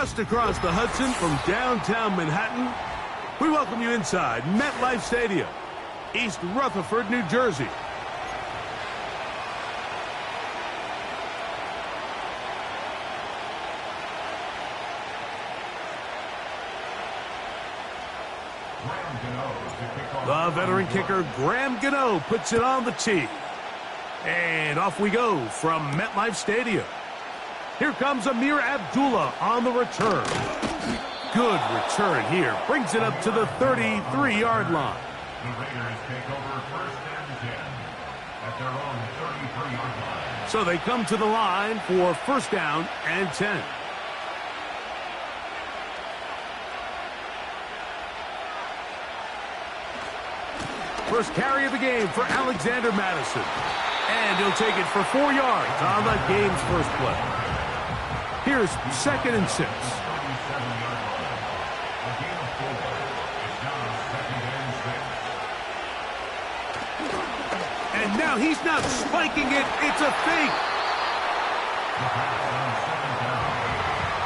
just across the Hudson from downtown Manhattan. We welcome you inside MetLife Stadium, East Rutherford, New Jersey. The veteran kicker, Graham Gano, puts it on the tee. And off we go from MetLife Stadium. Here comes Amir Abdullah on the return. Good return here. Brings it up to the 33-yard line. The Raiders take over first and 10 at their own 33-yard line. So they come to the line for first down and 10. First carry of the game for Alexander Madison. And he'll take it for 4 yards on the game's first play. Here's 2nd and 6. And now he's not spiking it. It's a fake.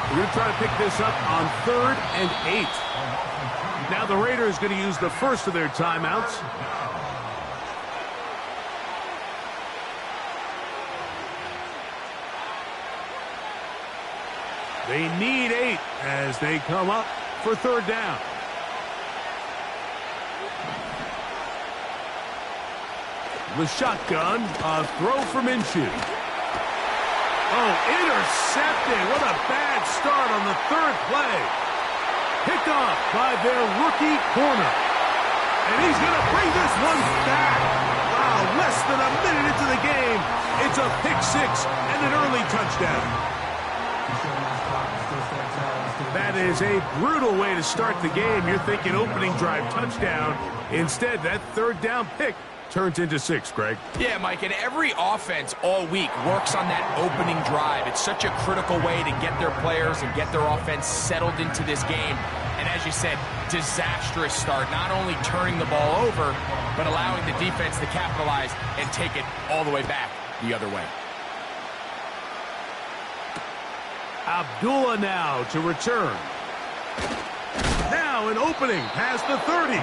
We're going to try to pick this up on 3rd and 8. Now the Raiders going to use the first of their timeouts. They need 8 as they come up for 3rd down. The shotgun, a throw from Minshew. Oh, intercepted. What a bad start on the 3rd play. Picked off by their rookie corner. And he's going to bring this one back. Wow, less than a minute into the game. It's a pick 6 and an early touchdown. That is a brutal way to start the game. You're thinking opening drive touchdown. Instead, that 3rd down pick turns into 6, Greg. Yeah, Mike, and every offense all week works on that opening drive. It's such a critical way to get their players and get their offense settled into this game. And as you said, disastrous start. Not only turning the ball over, but allowing the defense to capitalize and take it all the way back the other way. Abdullah now to return. Now an opening past the 30.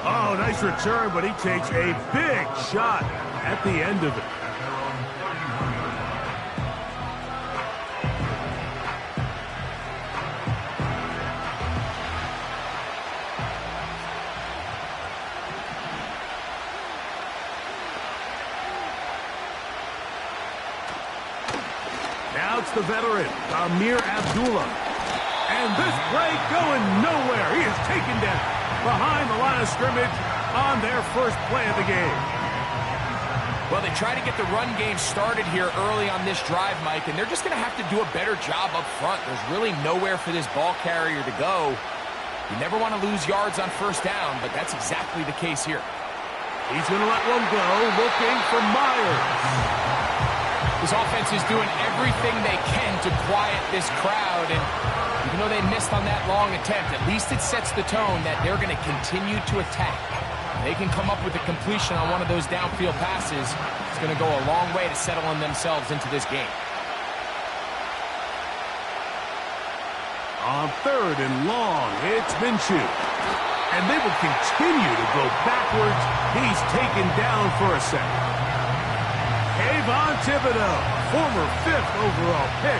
Oh, nice return, but he takes a big shot at the end of it. Now it's the veteran, Amir Abdullah. And this play going nowhere. He is taken down behind the line of scrimmage on their first play of the game. Well, they try to get the run game started here early on this drive, Mike, and they're just going to have to do a better job up front. There's really nowhere for this ball carrier to go. You never want to lose yards on first down, but that's exactly the case here. He's going to let one go, looking for Myers. This offense is doing everything they can to quiet this crowd, and even though they missed on that long attempt, at least it sets the tone that they're going to continue to attack. They can come up with a completion on one of those downfield passes. It's going to go a long way to settling themselves into this game. On 3rd and long, it's Minshew. And they will continue to go backwards. He's taken down for a second. Kayvon Thibodeau, former 5th overall pick,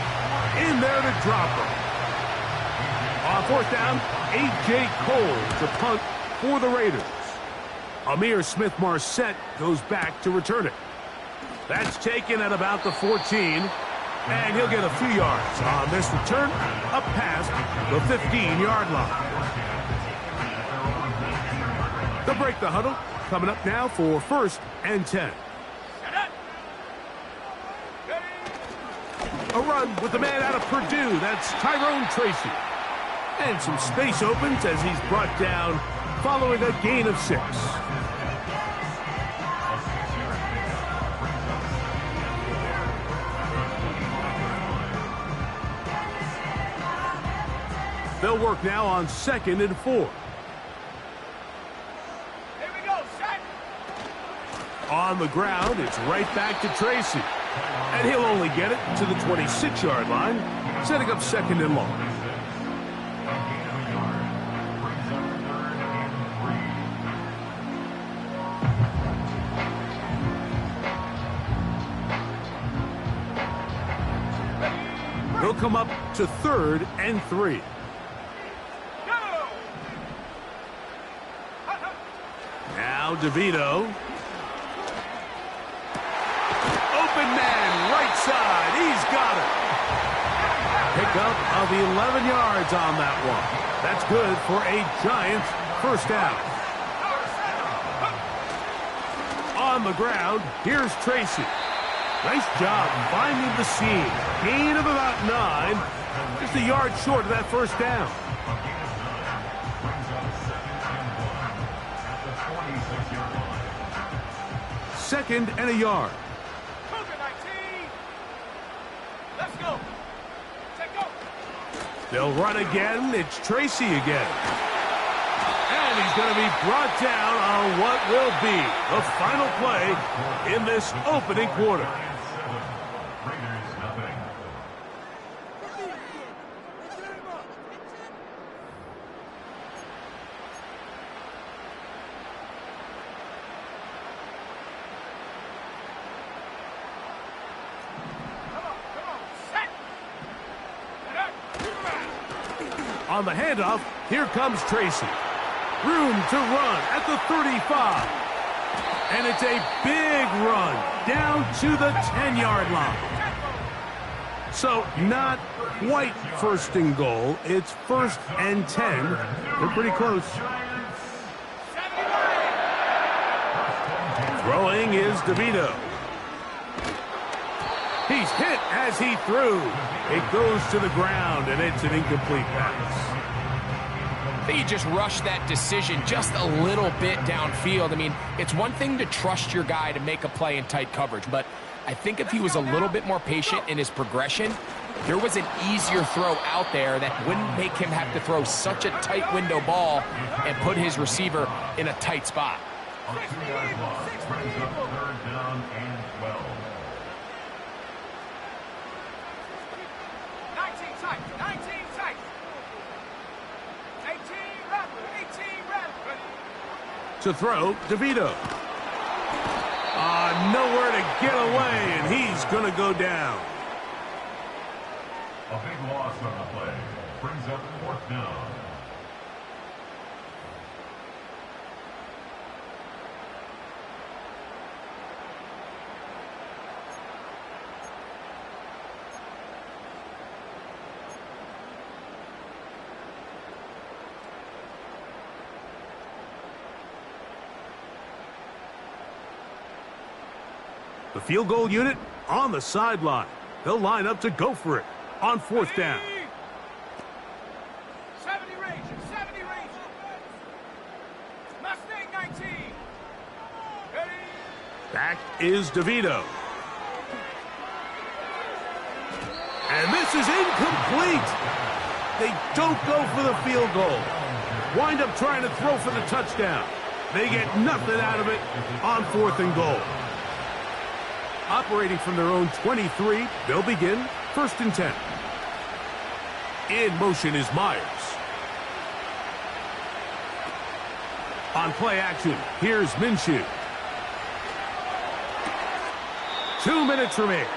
in there to drop him. On 4th down, A.J. Cole to punt for the Raiders. Amir Smith-Marset goes back to return it. That's taken at about the 14, and he'll get a few yards on this return up past the 15-yard line. They'll break the huddle. Coming up now for 1st and 10. A run with the man out of Purdue. That's Tyrone Tracy. And some space opens as he's brought down following a gain of 6. They'll work now on 2nd and 4. Here we go, set. On the ground, it's right back to Tracy. And he'll only get it to the 26-yard line, setting up second and long. He'll come up to 3rd and 3. Now DeVito. Open man, right side. He's got it. Pickup of 11 yards on that one. That's good for a Giants first down. On the ground, here's Tracy. Nice job finding the seam. Gain of about 9. Just a yard short of that first down. Second and a yard. Let's go. They'll run again. It's Tracy again. And he's going to be brought down on what will be the final play in this opening quarter. On the handoff, here comes Tracy. Room to run at the 35. And it's a big run down to the 10-yard line. So not quite first and goal. It's 1st and 10. They're pretty close. Throwing is DeVito. He's hit as he threw. It goes to the ground, and it's an incomplete pass. I think he just rushed that decision just a little bit downfield. I mean, it's one thing to trust your guy to make a play in tight coverage, but I think if he was a little bit more patient in his progression, there was an easier throw out there that wouldn't make him have to throw such a tight window ball and put his receiver in a tight spot. On 2-yard loss, brings up 3rd down and 12. 19 tight. 18 rattle. To throw, DeVito. Nowhere to get away, and he's going to go down. A big loss on the play. Brings up 4th down. The field goal unit on the sideline. They'll line up to go for it on 4th down. 70 range. Mustang 19. Ready. Back is DeVito. And this is incomplete. They don't go for the field goal. Wind up trying to throw for the touchdown. They get nothing out of it on 4th and goal. Operating from their own 23, they'll begin 1st and 10. In motion is Myers. On play action, here's Minshew. 2 minutes remain.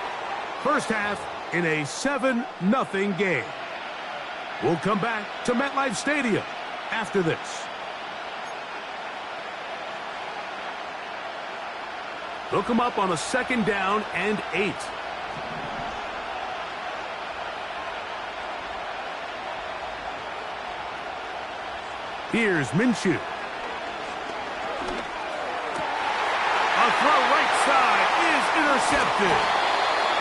First half in a 7-0 game. We'll come back to MetLife Stadium after this. They'll come up on a 2nd down and 8. Here's Minshew. A throw right side is intercepted.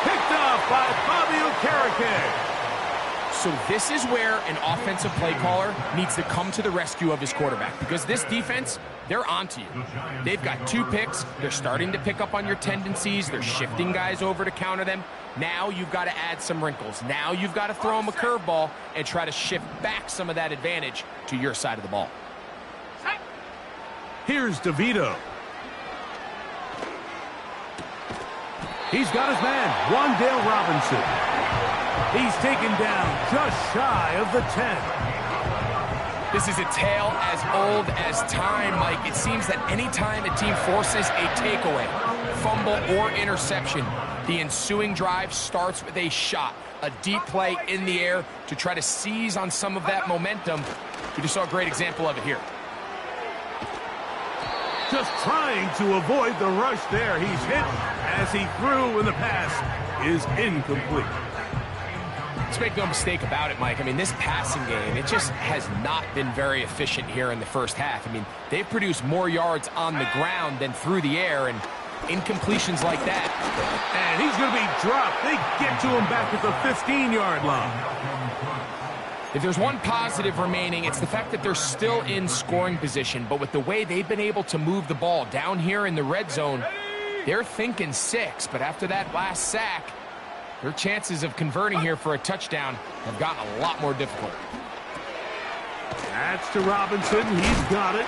Picked off by Bobby Okereke. So this is where an offensive play caller needs to come to the rescue of his quarterback, because this defense, they're onto you. They've got 2 picks. They're starting to pick up on your tendencies. They're shifting guys over to counter them. Now you've got to add some wrinkles. Now you've got to throw them a curveball and try to shift back some of that advantage to your side of the ball. Here's DeVito. He's got his man, Wan'Dale Robinson. He's taken down just shy of the 10. This is a tale as old as time, Mike. It seems that anytime a team forces a takeaway, fumble, or interception, the ensuing drive starts with a shot, a deep play in the air to try to seize on some of that momentum. We just saw a great example of it here. Just trying to avoid the rush there. He's hit as he threw, and the pass is incomplete. Let's make no mistake about it, Mike. I mean, this passing game, it just has not been very efficient here in the first half. I mean, they've produced more yards on the ground than through the air, and incompletions like that. And he's going to be dropped. They get to him back at the 15-yard line. If there's one positive remaining, it's the fact that they're still in scoring position. But with the way they've been able to move the ball down here in the red zone, they're thinking 6. But after that last sack, their chances of converting here for a touchdown have gotten a lot more difficult. That's to Robinson. He's got it.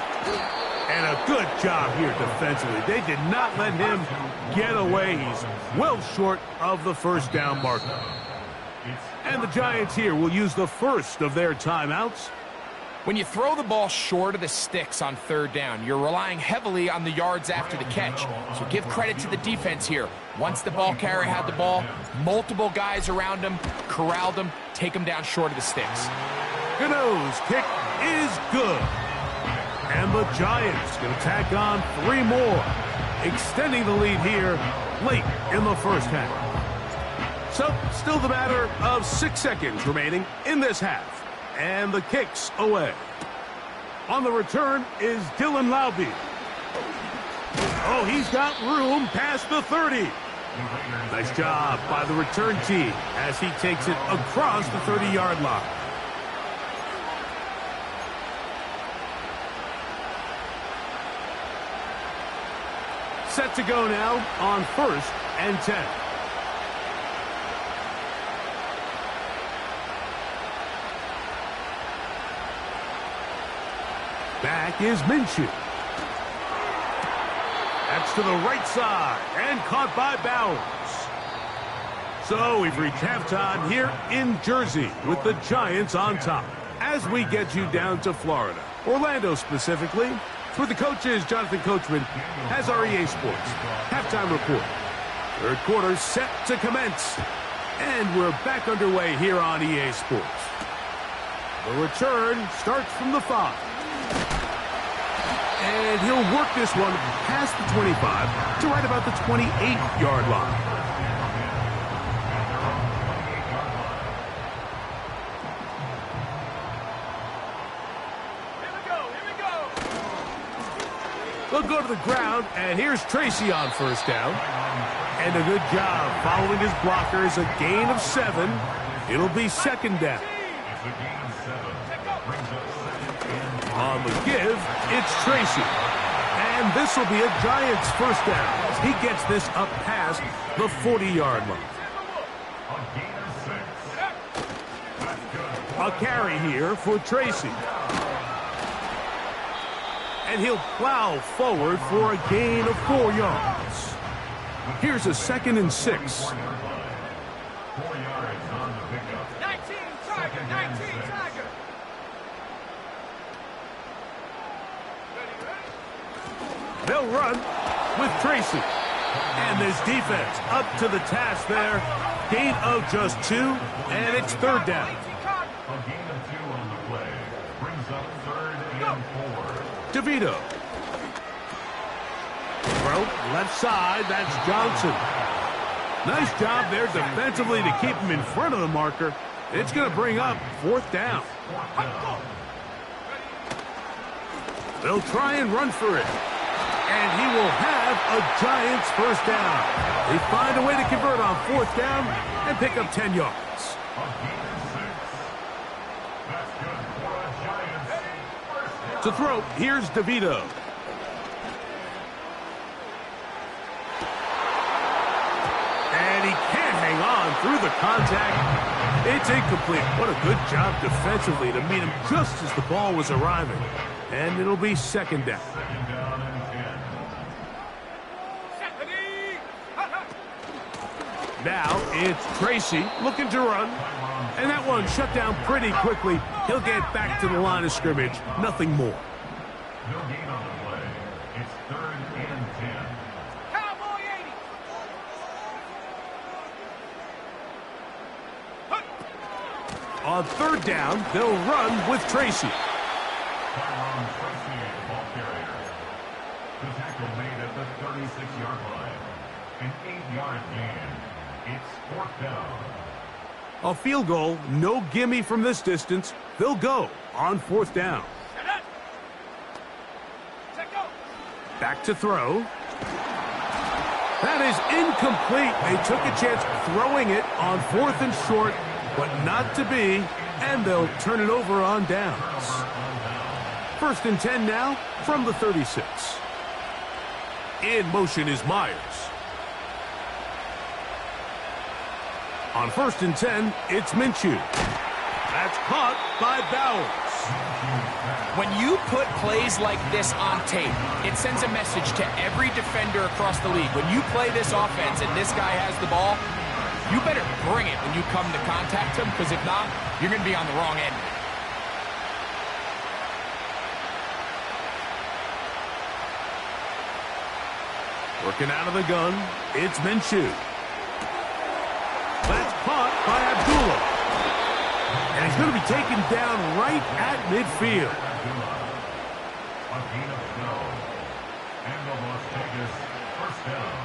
And a good job here defensively. They did not let him get away. He's well short of the first down marker. And the Giants here will use the first of their timeouts. When you throw the ball short of the sticks on third down, you're relying heavily on the yards after the catch. So give credit to the defense here. Once the ball carrier had the ball, multiple guys around him, corralled him, take him down short of the sticks. Gano's kick is good. And the Giants going to tack on 3 more, extending the lead here late in the first half. So, still the matter of 6 seconds remaining in this half. And the kick's away. On the return is Dylan Laube. Oh, he's got room past the 30. Nice job by the return team as he takes it across the 30-yard line. Set to go now on 1st and 10. Back is Minshew. That's to the right side and caught by Bowers. So we've reached halftime here in Jersey with the Giants on top. As we get you down to Florida, Orlando specifically, for the coaches, Jonathan Coachman has our EA Sports halftime report. Third quarter set to commence. And we're back underway here on EA Sports. The return starts from the 5. And he'll work this one past the 25 to right about the 28-yard line. They'll go to the ground, and here's Tracy on first down. And a good job following his blockers, a gain of 7. It'll be second down. On the give, it's Tracy. And this will be a Giants first down as he gets this up past the 40-yard line. A carry here for Tracy. And he'll plow forward for a gain of 4 yards. Here's a 2nd and 6. 19, Tiger, 19, Tiger. They'll run with Tracy. And this defense up to the task there. Gain of just 2, and it's third down. A gain of 2 on the play. Brings up 3rd and 4. DeVito. Throw left side, that's Johnson. Nice job there defensively to keep him in front of the marker. It's going to bring up 4th down. They'll try and run for it. And he will have a Giants first down. They find a way to convert on 4th down and pick up 10 yards. To throw, here's DeVito. And he can't hang on through the contact. It's incomplete. What a good job defensively to meet him just as the ball was arriving. And it'll be second down. Now it's Tracy looking to run. And that one shut down pretty quickly. He'll get back to the line of scrimmage. Nothing more. No gain on the play. It's 3rd and 10. Cowboy 80. On 3rd down, they'll run with Tracy. Tyrone Tracy, the ball carrier. The tackle made at the 36-yard line. An 8-yard gain. It's 4th down. A field goal, no gimme from this distance. They'll go on 4th down. Back to throw. That is incomplete. They took a chance throwing it on 4th and short, but not to be, and they'll turn it over on downs. 1st and 10 now from the 36. In motion is Myers. On 1st and 10, it's Minshew. That's caught by Bowers. When you put plays like this on tape, it sends a message to every defender across the league. When you play this offense and this guy has the ball, you better bring it when you come to contact him, because if not, you're going to be on the wrong end. Working out of the gun, it's Minshew. That's caught by Abdullah. And he's going to be taken down right at midfield. A gain of 12. And the Las Vegas 1st down.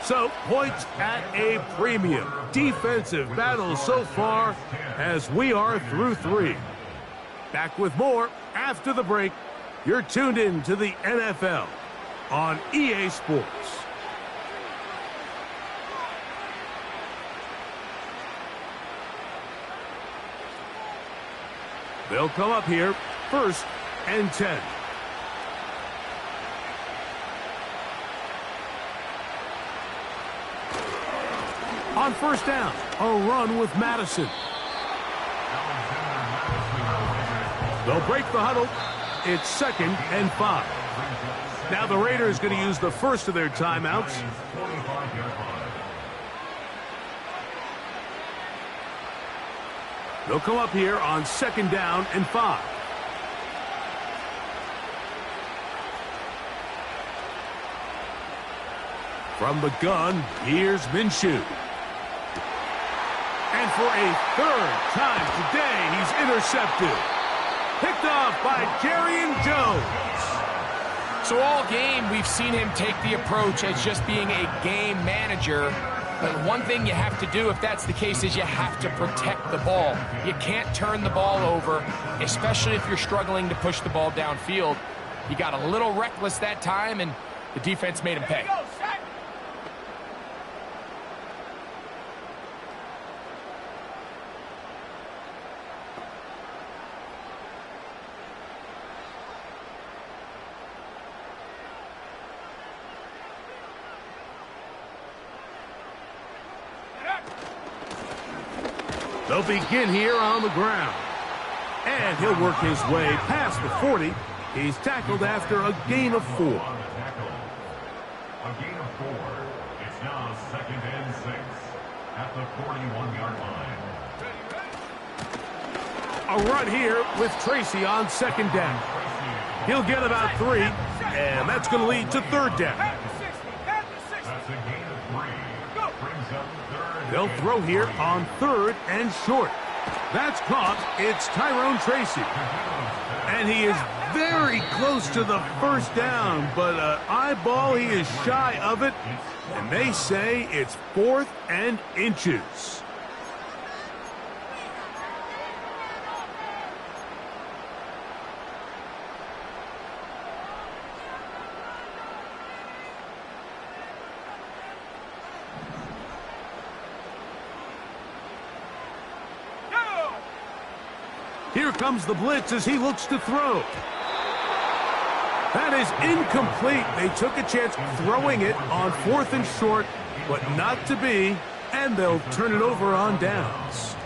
So, points at a premium. Defensive battle so far as we are through 3. Back with more after the break. You're tuned in to the NFL on EA Sports. They'll come up here, 1st and 10. On 1st down, a run with Madison. They'll break the huddle. It's 2nd and 5. Now the Raiders going to use the first of their timeouts. They'll come up here on 2nd down and 5. From the gun, here's Minshew. And for a 3rd time today, he's intercepted. Picked off by Jerry Jones. So all game, we've seen him take the approach as just being a game manager. But one thing you have to do, if that's the case, is you have to protect the ball. You can't turn the ball over, especially if you're struggling to push the ball downfield. He got a little reckless that time, and the defense made him pay. They'll begin here on the ground. And he'll work his way past the 40. He's tackled after a gain of 4. A gain of 4. It's now 2nd and 6 at the 41-yard line. A run here with Tracy on 2nd down. He'll get about 3, and that's going to lead to 3rd down. That's a gain of 3. Brings up 3rd. They'll throw here on 3rd and short. That's caught. It's Tyrone Tracy. And he is very close to the 1st down, but eyeball, he is shy of it. And they say it's 4th and inches. Here comes the blitz as he looks to throw. That is incomplete. They took a chance throwing it on 4th and short, but not to be, and they'll turn it over on downs.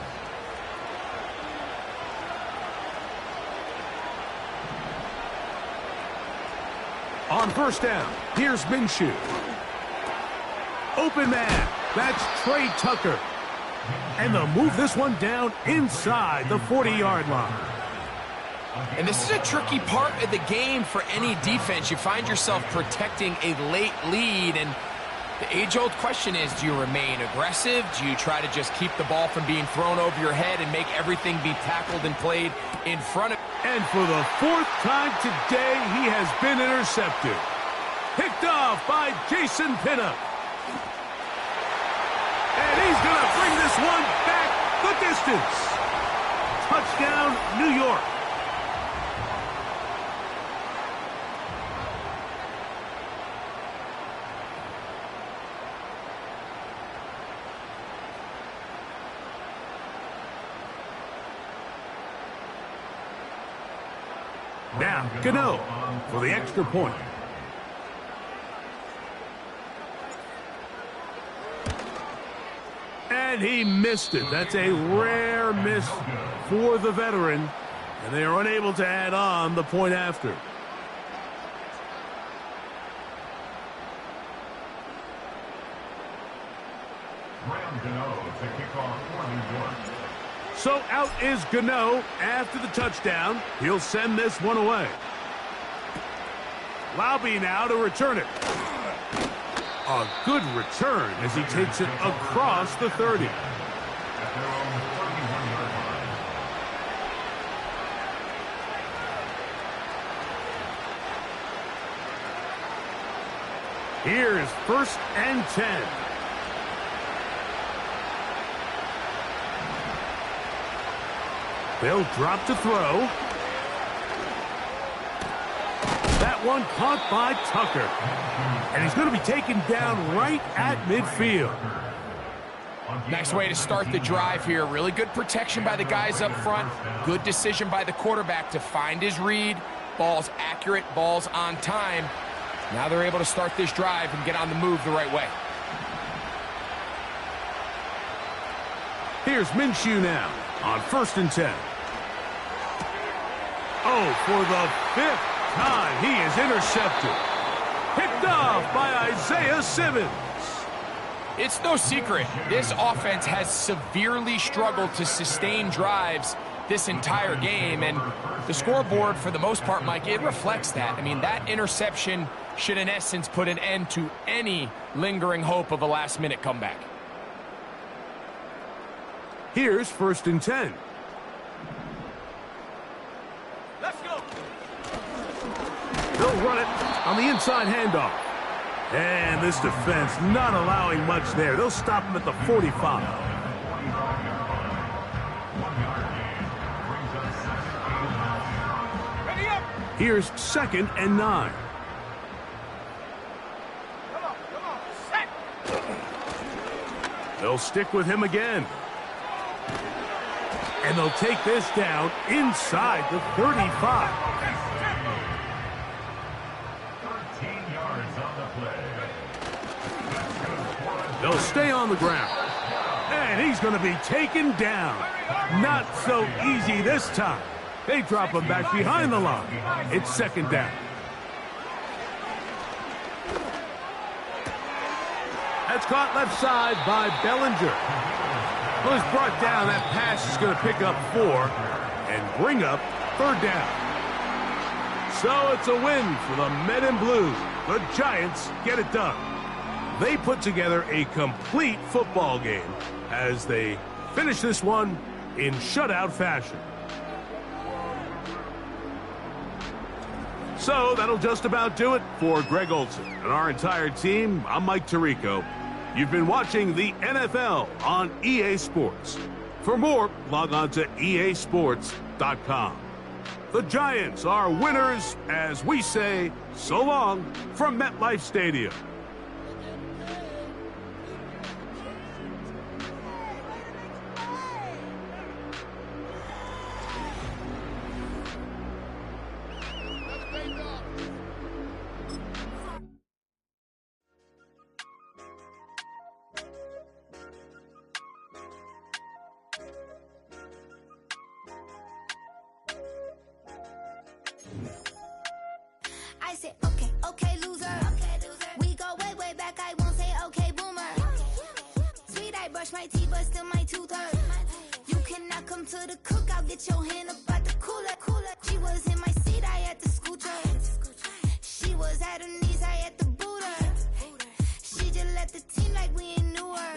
On first down, here's Minshew. Open man, that's Trey Tucker. And they'll move this one down inside the 40-yard line. And this is a tricky part of the game for any defense. You find yourself protecting a late lead, and the age-old question is, do you remain aggressive? Do you try to just keep the ball from being thrown over your head and make everything be tackled and played in front of? And for the fourth time today, he has been intercepted. Picked off by Jason Pinnock. And he's going to bring this one back the distance. Touchdown, New York. Now, Gano for the extra point. And he missed it. That's a rare miss for the veteran. And they are unable to add on the point after. So out is Gano after the touchdown. He'll send this one away. Laube now to return it. A good return as he takes it across the 30. Here's first and 10. They'll drop to throw. That one caught by Tucker. And he's going to be taken down right at midfield. Nice way to start the drive here. Really good protection by the guys up front. Good decision by the quarterback to find his read. Ball's accurate, ball's on time. Now they're able to start this drive and get on the move the right way. Here's Minshew now on first and 10. Oh, for the fifth time, he is intercepted. Picked off by Isaiah Simmons. It's no secret, this offense has severely struggled to sustain drives this entire game, and the scoreboard, for the most part, Mike, it reflects that. I mean, that interception should, in essence, put an end to any lingering hope of a last-minute comeback. Here's first and 10. Let's go. They'll run it on the inside handoff. And this defense not allowing much there. They'll stop him at the 45. Ready up. Here's second and 9. Come on. Set. They'll stick with him again. And they'll take this down inside the 35. 13 yards on the play. They'll stay on the ground. And he's going to be taken down. Not so easy this time. They drop him back behind the line. It's second down. That's caught left side by Bellinger. Well, it's brought down. That pass is going to pick up 4 and bring up third down. So it's a win for the Men in Blue. The Giants get it done. They put together a complete football game as they finish this one in shutout fashion. So that'll just about do it for Greg Olson and our entire team. I'm Mike Tirico. You've been watching the NFL on EA Sports. For more, log on to easports.com. The Giants are winners as we say so long from MetLife Stadium. I said, okay, back, I won't say okay, boomer. Sweet, I brush my teeth, but still my tooth hurt. You cannot come to the cookout, get your hand up at the cooler. She was in my seat, I had to scoot her. She was at her knees, I had to boot her. She just left the team like we ain't knew her.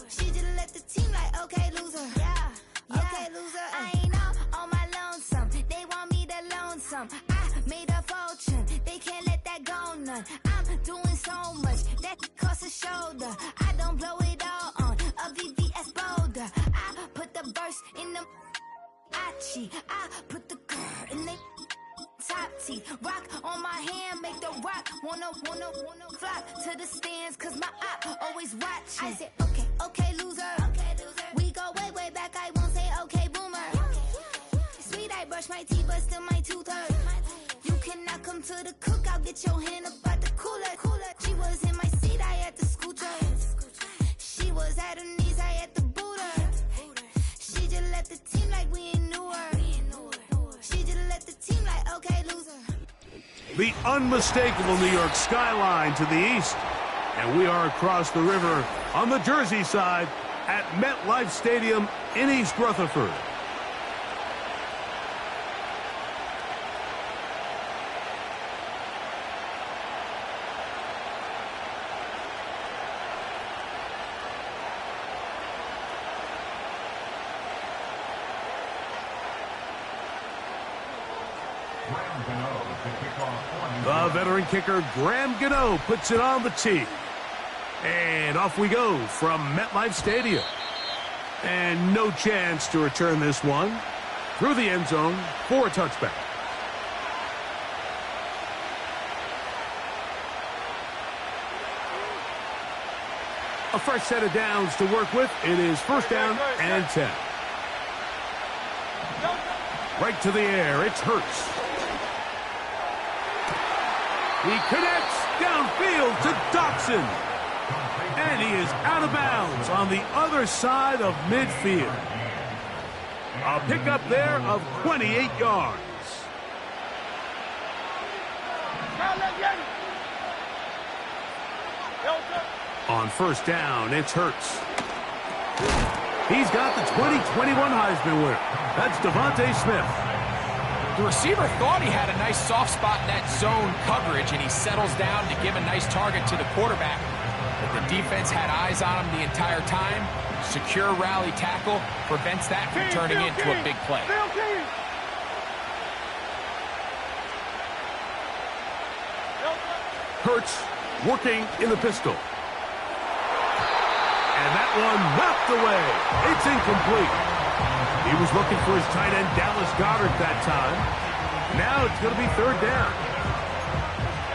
She just left the team like, okay, loser. Yeah, okay, loser. I ain't on my lonesome. They want me to lonesome. I made a fortune. They can't let that go none. I'm doing so much that costs a shoulder. I don't blow it all on a VVS boulder. I put the verse in the I put the girl in the top T. Rock on my hand, make the rock wanna fly to the stands, cause my eye always watching. I said, okay, loser. We go way back, I won't say okay, boomer. Sweet, I brush my teeth, but still my tooth hurt. You cannot come to the cookout, get your hand up at the cooler. She was in my seat, I had to scoot her. She was at her knees, I had to boot her. She just left the team like we ain't knew her. She just left the team like, okay, loser. The unmistakable New York skyline to the east. And we are across the river on the Jersey side at MetLife Stadium in East Rutherford. The veteran kicker, Graham Gano, puts it on the tee. And off we go from MetLife Stadium. And no chance to return this one through the end zone for a touchback. A fresh set of downs to work with. It is first down and 10. Right to the air. It's Hurts. He connects downfield to Dotson. And he is out of bounds on the other side of midfield. A pickup there of 28 yards. On first down, it's Hurts. He's got the 2021 Heisman winner. That's Devontae Smith. The receiver thought he had a nice soft spot in that zone coverage, and he settles down to give a nice target to the quarterback. But the defense had eyes on him the entire time. Secure rally tackle prevents that from turning into a big play. Hurts working in the pistol. And that one knocked away. It's incomplete. He was looking for his tight end, Dallas Goedert, that time. Now it's going to be third down.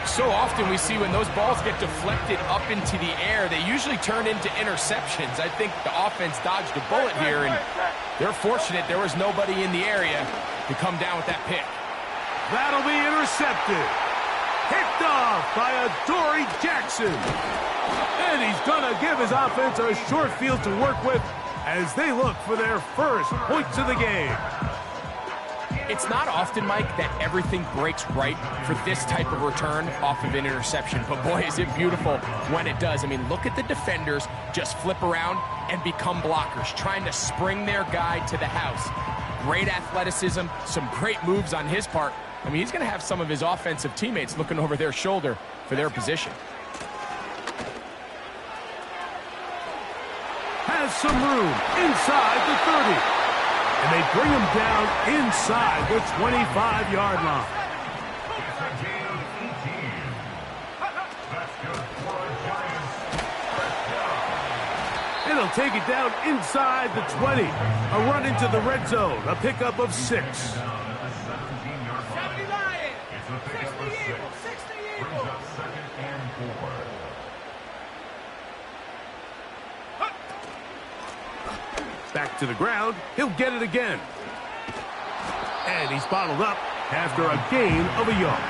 So often we see when those balls get deflected up into the air, they usually turn into interceptions. I think the offense dodged a bullet here, and they're fortunate there was nobody in the area to come down with that pick. That'll be intercepted. Picked off by Adoree Jackson. And he's going to give his offense a short field to work with as they look for their first points of the game. It's not often, Mike, that everything breaks right for this type of return off of an interception. But boy, is it beautiful when it does. I mean, look at the defenders just flip around and become blockers, trying to spring their guy to the house. Great athleticism, some great moves on his part. I mean, he's going to have some of his offensive teammates looking over their shoulder for their position. Has some room inside the 30. And they bring him down inside the 25-yard line. And he'll take it down inside the 20. A run into the red zone. A pickup of 6. 70 Lions! 60 Eagles! 60 Eagles! Second and 4. Back to the ground. He'll get it again. And he's bottled up after a gain of a yard.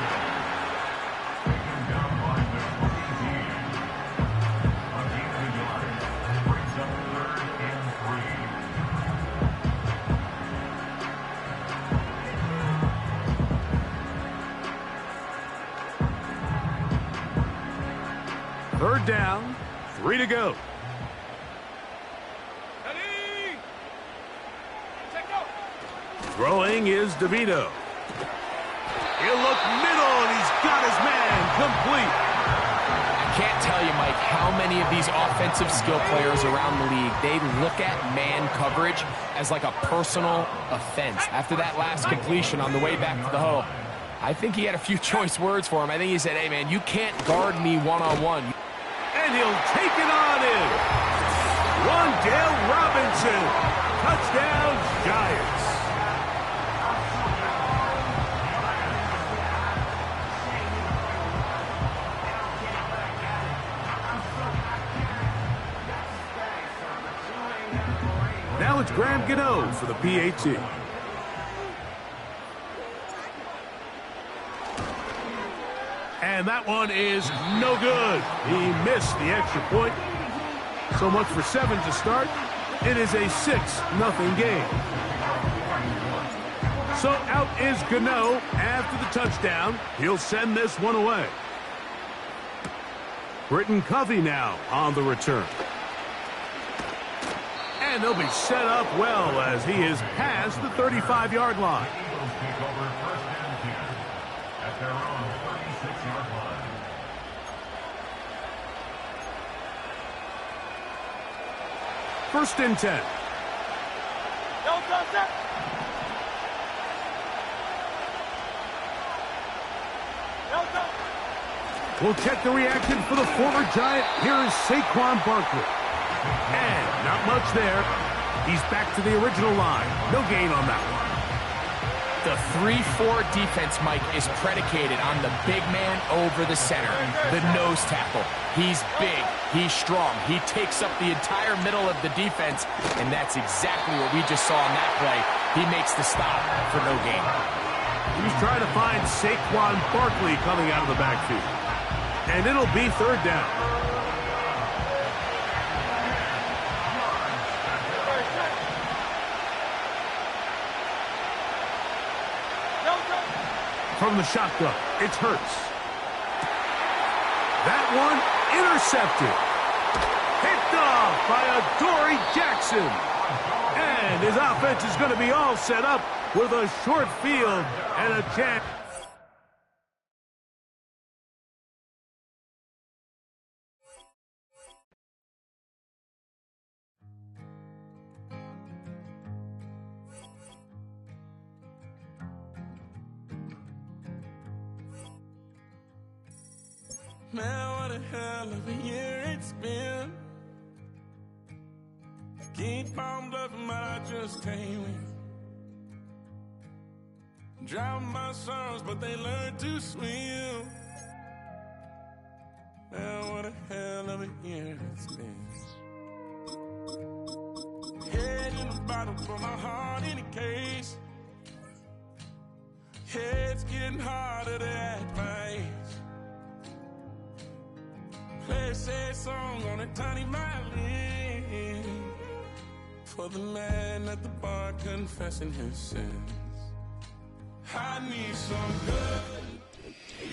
Third down, 3 to go. Throwing is DeVito. He'll look middle, and he's got his man complete. I can't tell you, Mike, how many of these offensive skill players around the league, they look at man coverage as like a personal offense. After that last completion on the way back to the huddle, I think he had a few choice words for him. I think he said, hey, man, you can't guard me one-on-one. And he'll take it on in. Wandale Robinson. Touchdown, Giants. Now it's Graham Gano for the PAT. And that one is no good. He missed the extra point. So much for 7 to start. It is a 6-0 game. So out is Gano after the touchdown. He'll send this one away. Britton Covey now on the return. And they'll be set up well as he is past the 35-yard line. Eagles take over first and 10 at their own 36-yard line. First and 10. We'll check the reaction for the former Giant. Here is Saquon Barkley. And not much there. He's back to the original line. No gain on that one. The 3-4 defense, Mike, is predicated on the big man over the center, the nose tackle. He's big, he's strong, he takes up the entire middle of the defense, and that's exactly what we just saw on that play. He makes the stop for no gain. He's trying to find Saquon Barkley coming out of the backfield. And it'll be third down. From the shotgun, it's Hurts. That one intercepted. Picked off by Adoree Jackson. And his offense is going to be all set up with a short field and a chance. Man, what a hell of a year it's been. Keep on bluffing, but I just can't win. Drown my sons, but they learn to swim. Man, what a hell of a year it's been. Head in the bottom for my heart in a case. It's getting harder to act my age. Play a sad song on a tiny violin for the man at the bar confessing his sins. I need some good.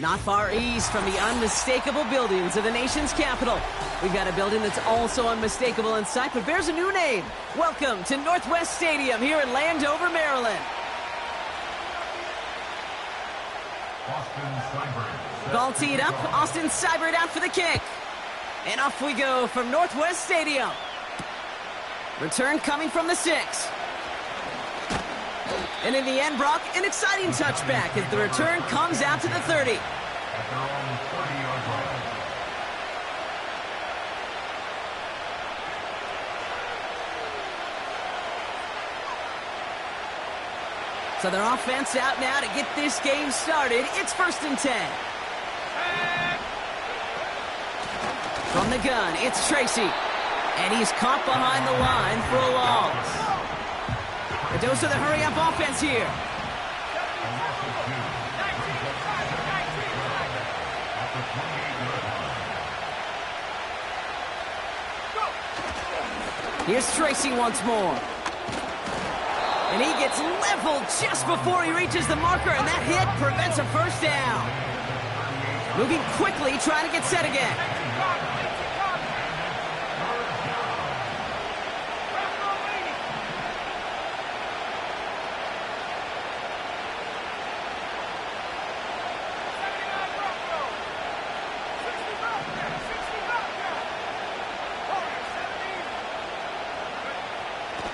Not far east from the unmistakable buildings of the nation's capital, we've got a building that's also unmistakable in sight, but bears a new name. Welcome to Northwest Stadium here in Landover, Maryland. Austin Seibert. Ball teed up, Austin Seibert out for the kick. And off we go from Northwest Stadium. Return coming from the 6. And in the end, Brock, an exciting touchback as the return comes out to the 30. At their own 30-yard line. So their offense out now to get this game started. It's first and 10. From the gun, it's Tracy. And he's caught behind the line for a loss. The dose of the hurry-up offense here. Here's Tracy once more. And he gets leveled just before he reaches the marker, and that hit prevents a first down. Moving quickly, trying to get set again.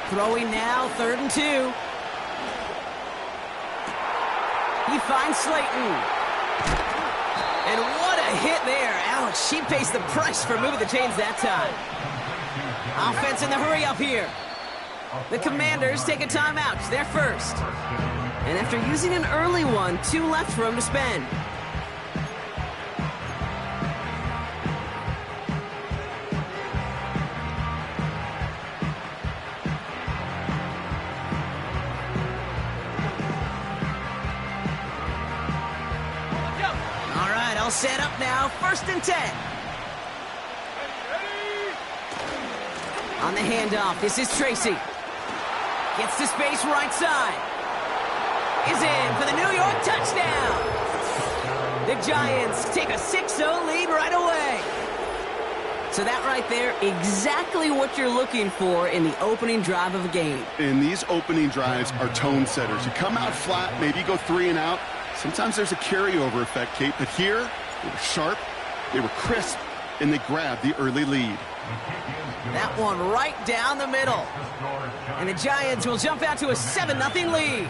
Throwing now, 3rd and 2. He finds Slayton. And what a hit there. Ouch, she pays the price for moving the chains that time. Offense in the hurry up here. The Commanders take a timeout. They're first. And after using an early one, 2 left for him to spend. All right, all set up now. 1st and 10. On the handoff, this is Tracy. Gets to space right side. Is in for the New York touchdown. The Giants take a 6-0 lead right away. So that right there, exactly what you're looking for in the opening drive of a game. And these opening drives are tone setters. You come out flat, maybe you go 3 and out. Sometimes there's a carryover effect, Kate, but here they were sharp, they were crisp, and they grabbed the early lead. That one right down the middle. And the Giants will jump out to a 7-0 lead.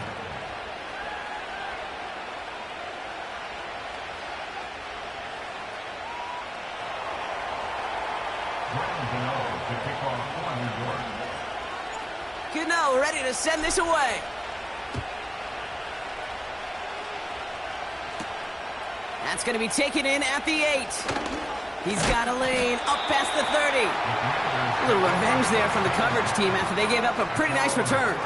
Gano ready to send this away. That's going to be taken in at the 8. He's got a lane up past the 30. A little revenge there from the coverage team after they gave up a pretty nice return.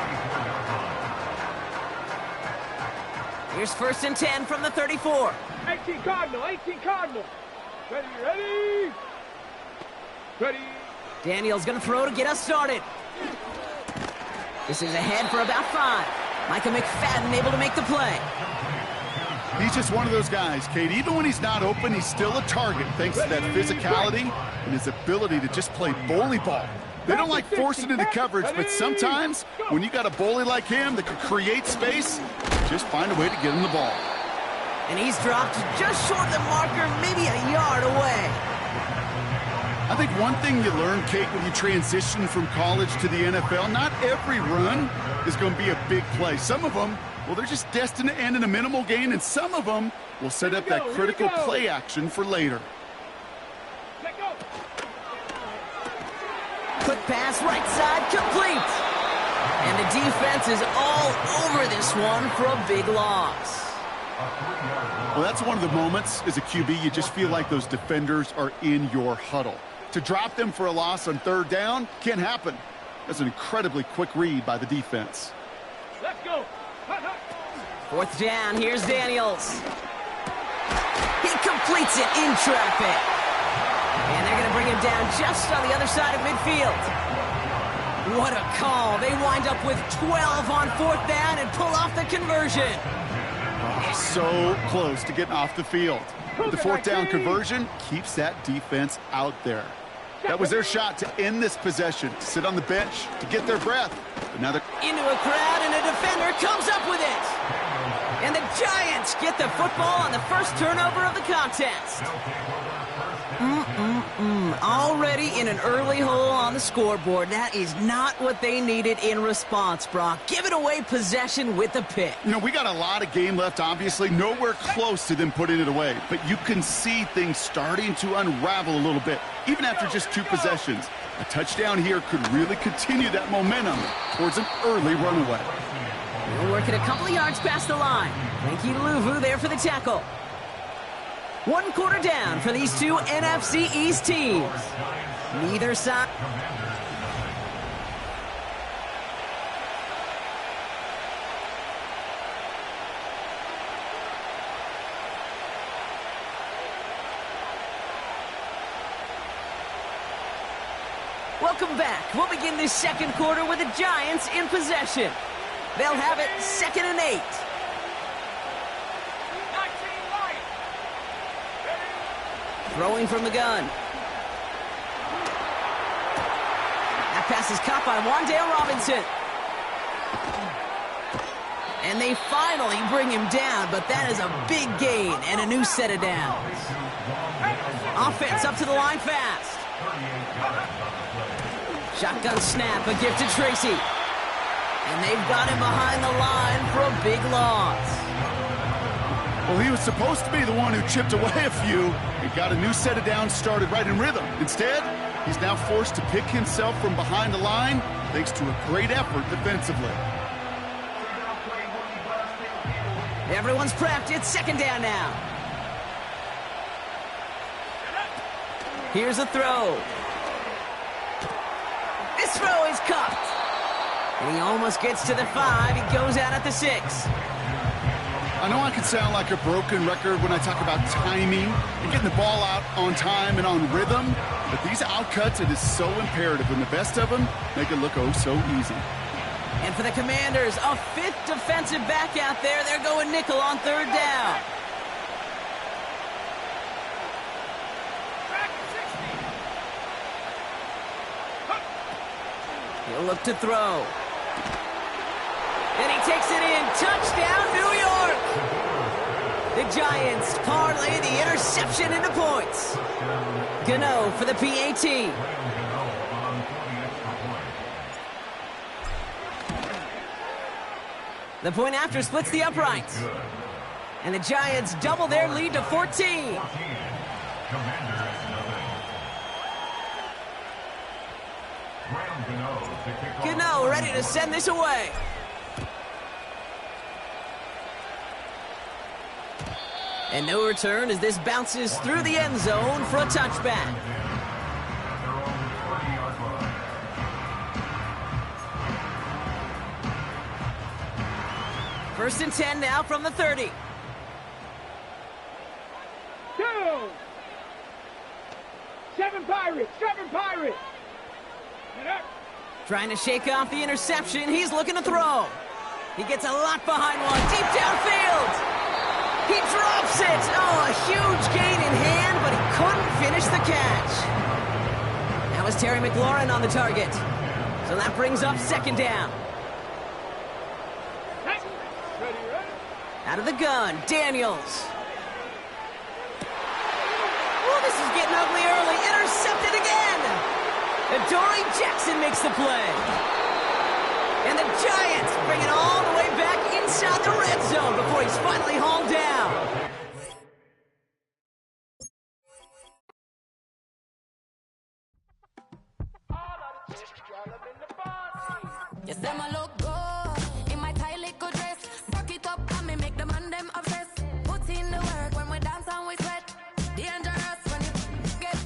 Here's 1st and 10 from the 34. 18 Cardinal, 18 Cardinal. Ready, ready. Ready. Daniel's going to throw to get us started. This is ahead for about 5. Micah McFadden able to make the play. He's just one of those guys, Kate. Even when he's not open, he's still a target thanks to that physicality and his ability to just play bully ball. They don't like forcing into coverage, but sometimes when you got a bully like him that can create space, just find a way to get him the ball. And he's dropped just short of the marker, maybe a yard away. I think one thing you learn, Kate, when you transition from college to the NFL, not every run is going to be a big play. Some of them, well, they're just destined to end in a minimal gain, and some of them will set up that critical play action for later. Quick pass, right side, complete. And the defense is all over this one for a big loss. Well, that's one of the moments as a QB, you just feel like those defenders are in your huddle. To drop them for a loss on 3rd down can't happen. That's an incredibly quick read by the defense. Let's go. 4th down, here's Daniels. He completes it in traffic. And they're going to bring him down just on the other side of midfield. What a call. They wind up with 12 on 4th down and pull off the conversion. Oh, so close to getting off the field. But the 4th down conversion keeps that defense out there. That was their shot to end this possession, to sit on the bench, to get their breath. But now they're into a crowd, and a defender comes up with it. And the Giants get the football on the first turnover of the contest. Already in an early hole on the scoreboard. That is not what they needed in response, Brock. Giving away possession with the pick. You know, we got a lot of game left, obviously. Nowhere close to them putting it away. But you can see things starting to unravel a little bit, even after just 2 possessions. A touchdown here could really continue that momentum towards an early runaway. We're working a couple of yards past the line. Thank you to Luvu there for the tackle. 1 quarter down for these 2 NFC East teams. Neither side. Welcome back. We'll begin this 2nd quarter with the Giants in possession. They'll have it 2nd and 8. Throwing from the gun. That pass is caught by Wan'Dale Robinson. And they finally bring him down, but that is a big gain and a new set of downs. Offense up to the line fast. Shotgun snap, a gift to Tracy. And they've got him behind the line for a big loss. Well, he was supposed to be the one who chipped away a few and got a new set of downs started right in rhythm. Instead, he's now forced to pick himself from behind the line thanks to a great effort defensively. Everyone's prepped. It's second down now. Here's a throw. This throw is caught. And he almost gets to the 5. He goes out at the 6. I know I can sound like a broken record when I talk about timing and getting the ball out on time and on rhythm, but these outcuts, it is so imperative, and the best of them make it look oh so easy. And for the Commanders, a 5th defensive back out there. They're going nickel on third down. He'll look to throw. And he takes it in. Touchdown, New York! The Giants parlay the interception into points. Gano for the PAT. The point after splits the uprights. And the Giants double their lead to 14. Gano ready to send this away. And no return as this bounces through the end zone for a touchback. First and 10 now from the 30. 2. 7 Pirates, 7 Pirates. Trying to shake off the interception. He's looking to throw. He gets a lot behind one. Deep downfield. He drops it. Oh, a huge gain in hand, but he couldn't finish the catch. That was Terry McLaurin on the target. So that brings up second down. Out of the gun, Daniels. Oh, this is getting ugly early. Intercepted again. Adoree Jackson makes the play. And the Giants bring it all the way back inside the red zone before he's finally hauled down. Yes, them a look good in my tight little dress. Rock it up and me make the man them obsessed. Put in the work when we dance and we sweat. Dangerous when you get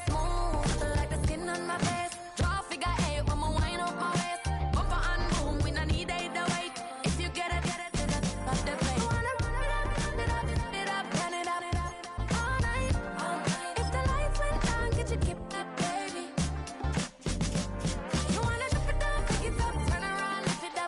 smooth like the skin on my face. Draw figure 8 when we wind up my waist. Bumper and boom, we no need it to wait. If you get it, stop the play. Wanna run it up, turn it up, all night. If the lights went down, get you keep that baby. You wanna drop it down, pick it up, turn around, lift it up.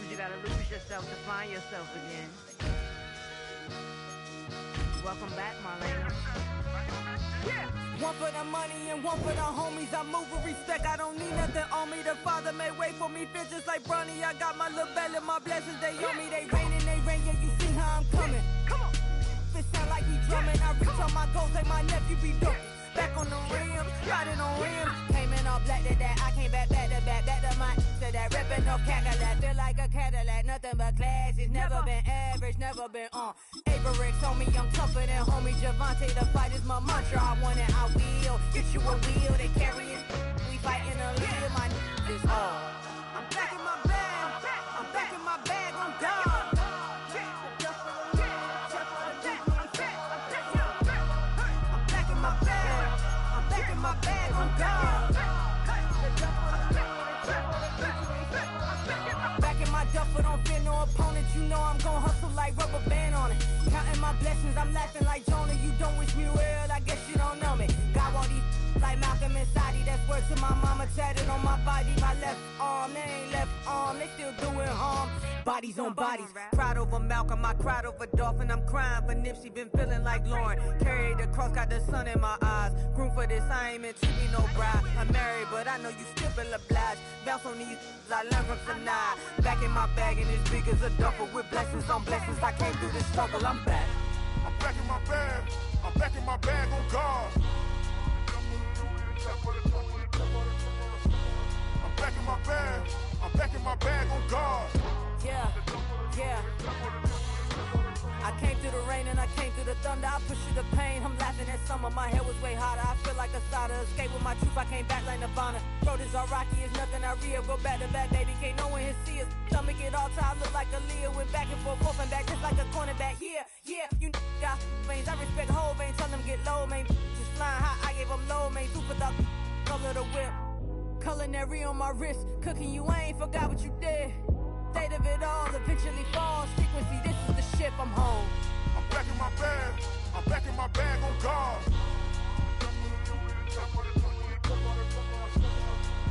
Sometimes you gotta lose yourself to find yourself again. Welcome back, Marlena. Yeah. One for the money and one for the homies. I move with respect, I don't need nothing on me. The Father may wait for me, feel just like Bronny. I got my little belly, my blessings, they on me. They rain, yeah, you see how I'm coming. Come on. It sound like he drumming. I reach on my goals like my nephew be dope. Back on the rims, riding on rims. Came in all black to that, I came back to my to that ripping no Cadillac. Feel like a Cadillac, nothing but class. It's never been average, never been on. Averix on me, I'm tougher than homie Javante. The fight is my mantra, I want it, I will. Get you a wheel, they carry it. We fighting a lead, my is all. I'm back in my bag, I'm back in my bag on God. My bag on God. Back in my duffel, don't fear no opponent. You know I'm gon' hustle like rubber band on it. Counting my blessings, I'm laughing like Jonah. You don't wish me well, I guess you don't know me. Got all these like Malcolm and Sadie. That's word to my mama, tatted on my body. My left arm, they ain't left arm, they still doing harm. Bodies on bodies, cried over Malcolm, I cried over Dolphin. I'm crying for Nipsey, been feeling like Lauren. Carried the cross, got the sun in my eyes. Groom for this, I ain't meant to be no bride. I'm married, but I know you still feel obliged. Bounce on these, I learned from Sanaa. Back in my bag, and it's big as a duffel. With blessings on blessings, I came through this struggle, I'm back. I'm back in my bag, I'm back in my bag on God. I'm back in my bag, I'm back in my bag on God. Yeah. I came through the rain and I came through the thunder. I push through the pain, I'm laughing at summer. My head was way hotter, I feel like a starter. Escape with my truth, I came back like Nirvana. Throat is all rocky, it's nothing I real. Go back to back, baby, can't no one here see us. Stomach it all tied, look like a Leah. Went back and forth and back, just like a cornerback. Yeah, you got veins, I respect whole veins. Tell them get low, man. Just flying high, I gave them low, man. Super the color the whip. Culinary on my wrist, cooking you, I ain't forgot what you did. State of it all, eventually falls. Frequency, this is the ship, I'm home. I'm back in my bag, I'm back in my bag on God.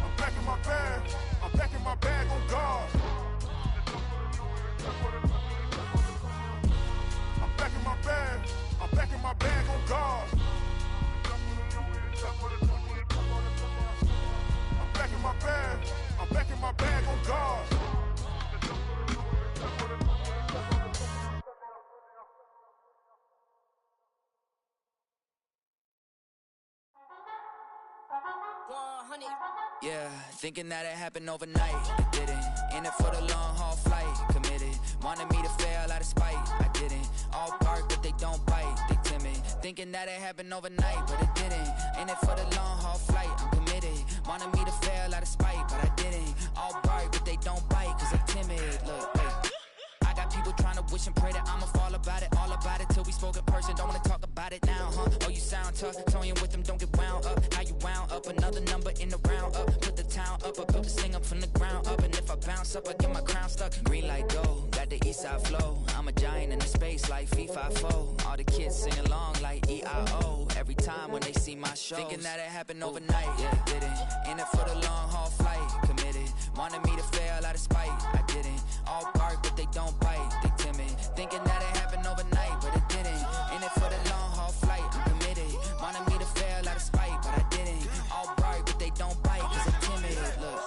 I'm back in my bag, I'm back in my bag on God. I'm back in my bag, I'm back in my bag on God. I'm back in my bag, I'm back in my bag on God. Yeah, thinking that it happened overnight, it didn't. In it for the long haul flight, committed. Wanted me to fail out of spite, I didn't. All bark but they don't bite, they timid. Thinking that it happened overnight, but it didn't. In it for the long haul flight, I'm committed. Wanted me to fail out of spite, but I didn't. All bark but they don't bite, cause I'm timid. Look, wait. I got people trying to wish and pray that I'ma fall about it, all about it till we spoke in person. Don't wanna talk about it now, huh? Oh, you sound tough, toying with them, don't get wound up. How you wound up? Another number in the round up. Put the town up, I built this thing up from the ground up. And if I bounce up, I get my crown stuck. Green light go, got the east side flow. I'm a giant in the space like FIFA4. All the kids sing along like E-I-O. Every time when they see my show, thinking that it happened overnight, yeah, it didn't. In it for the long haul flight, committed. Wanted me to fail out of spite, I didn't. All bark but they don't bite, they timid. Thinking that it happened overnight, but it didn't. In it for the long haul flight, I'm committed. Wanted me to fail out of spite, but I didn't. All bark but they don't bite, cause I'm timid. Look,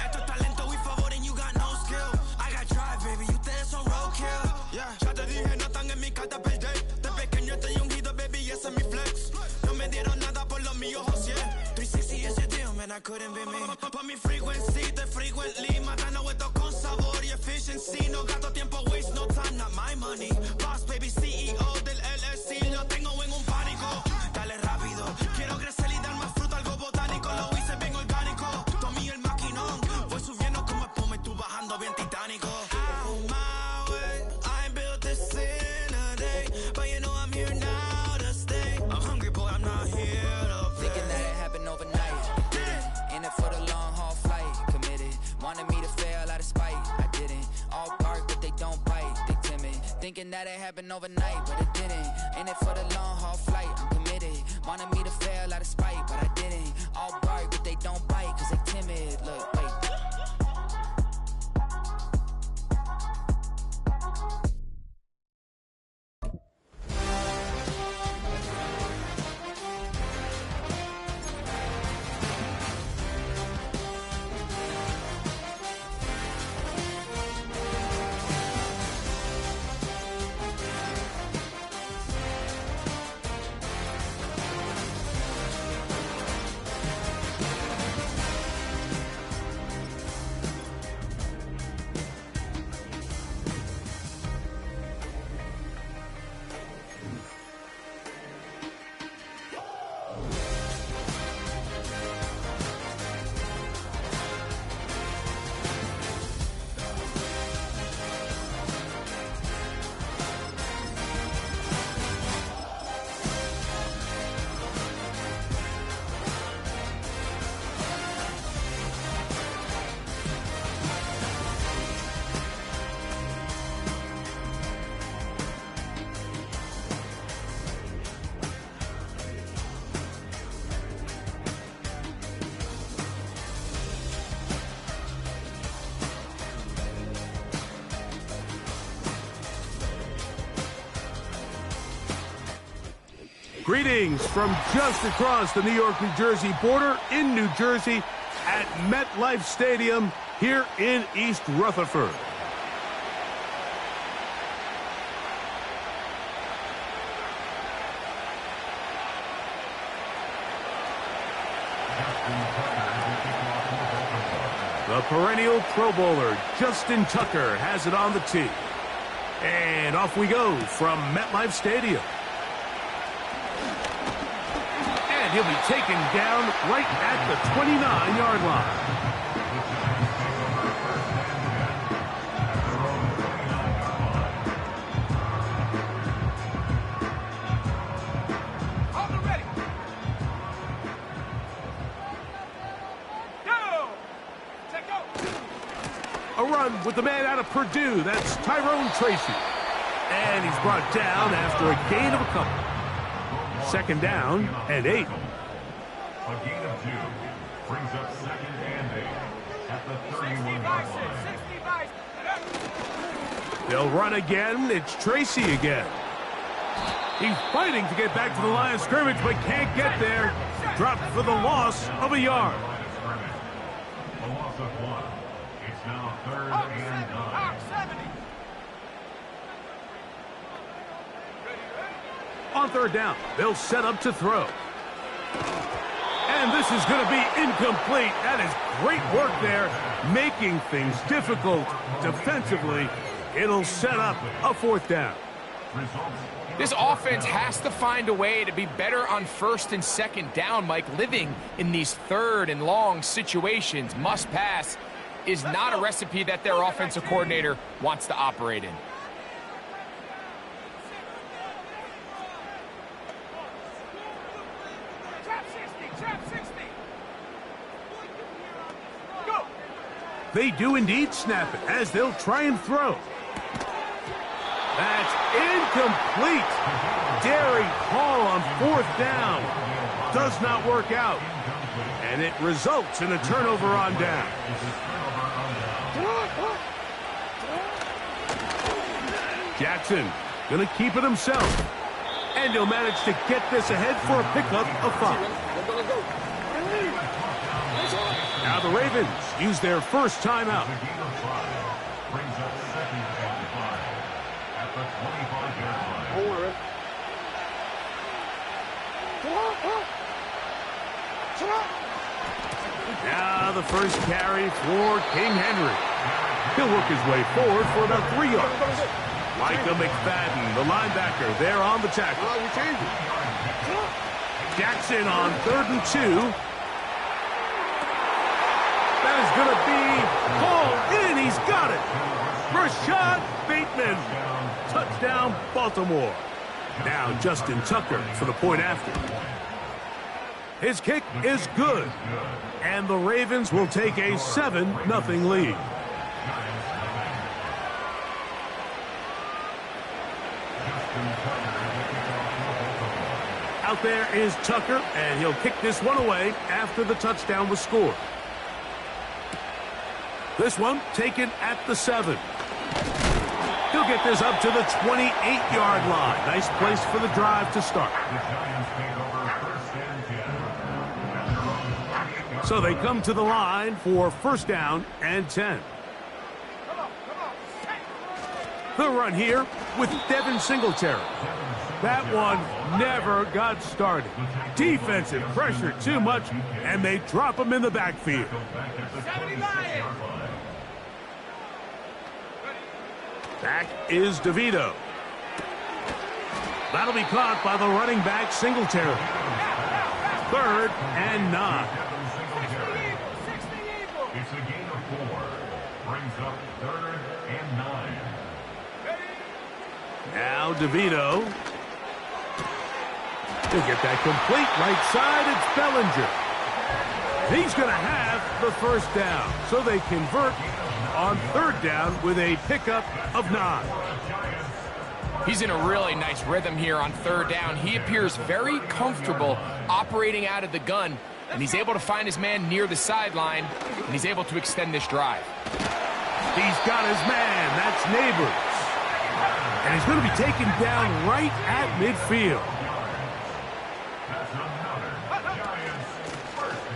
esto es talento y favor and you got no skill. I got drive, baby, you ustedes son roadkill. Yeah, ya te dije, no están en mi carta perder. De pequeño estoy ungido, baby, y ese es mi flex. No me dieron nada por lo mío, José. 360 is your deal, man, I couldn't be me. Por mi frequency, te frequently. Matando esto con sabor y efficiency. No gasto tiempo, waste no time, not my money. Boss, baby, CEO del LLC. Lo tengo en un pánico. Dale rápido, quiero crecer y dar más fruto, algo botánico. Lo hice bien orgánico. Tomé el maquinón. Voy subiendo como espuma y tú bajando bien titánico. Out my way, I built this in a day. But you know I'm here now to stay. I'm hungry, boy, I'm not here to play. Thinking that it happened overnight, didn't. In it for the long haul flight, committed. Wanted me to fail out of spite, I didn't. All bark but they don't bite, they timid. Thinking that it happened overnight, but it didn't. In it for the long haul flight, I'm committed. Wanted me to fail out of spite, but I didn't. All bark but they don't bite, cause they timid. Look, wait. Greetings from just across the New York-New Jersey border in New Jersey at MetLife Stadium here in East Rutherford. The perennial Pro Bowler, Justin Tucker, has it on the tee. And off we go from MetLife Stadium. And he'll be taken down right at the 29-yard line. A run with the man out of Purdue. That's Tyrone Tracy. And he's brought down after a gain of a couple. Second down and 8. A gain of 2 brings up second and 8 at the 31-yard line. They'll run again. It's Tracy again. He's fighting to get back to the line of scrimmage, but can't get there. Dropped for the loss of a yard. A loss of 1. It's now 3rd and 9. On third down, they'll set up to throw. And this is going to be incomplete. That is great work there, making things difficult defensively. It'll set up a 4th down. This offense has to find a way to be better on 1st and 2nd down, Mike. Living in these 3rd and long situations, must pass, is not a recipe that their offensive coordinator wants to operate in. They do indeed snap it as they'll try and throw. That's incomplete. Daring Hall on 4th down. Does not work out. And it results in a turnover on down. Jackson going to keep it himself. And he'll manage to get this ahead for a pickup of 5. Now the Ravens use their first timeout. Brings up second and 5 at the 25-yard line. Now the first carry for King Henry. He'll work his way forward for about 3 yards. Micah McFadden, the linebacker, there on the tackle. Jackson on 3rd and 2. That is going to be hauled in. He's got it. Rashad Bateman. Touchdown, Baltimore. Now Justin Tucker for the point after. His kick is good. And the Ravens will take a 7-0 lead. Out there is Tucker, and he'll kick this one away after the touchdown was scored. This one taken at the 7. He'll get this up to the 28-yard line. Nice place for the drive to start. So they come to the line for 1st down and 10. The run here with Devin Singletary. That one never got started. Defensive pressure too much, and they drop him in the backfield. Back is DeVito. That'll be caught by the running back, Singletary. 3rd and 9. It's a gain of 4. Brings up 3rd and 9. Now DeVito. He'll get that complete right side. It's Bellinger. He's going to have the 1st down. So they convert on 3rd down with a pickup of 9. He's in a really nice rhythm here on 3rd down. He appears very comfortable operating out of the gun, and he's able to find his man near the sideline, and he's able to extend this drive. He's got his man. That's Neighbors. And he's going to be taken down right at midfield.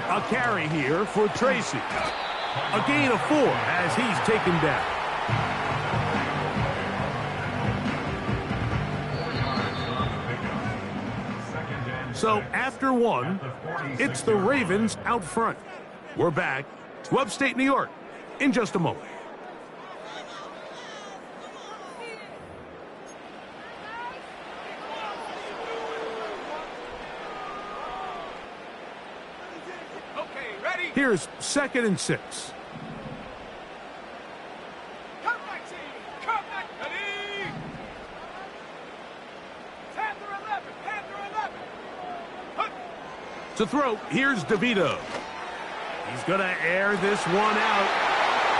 A carry here for Tracy. A gain of 4 as he's taken down. So after 1, it's the Ravens out front. We're back to upstate New York in just a moment. Here's 2nd and 6. Come back, team! Come back! Ready! Panther 11! Panther 11! To throw, here's DeVito. He's going to air this one out.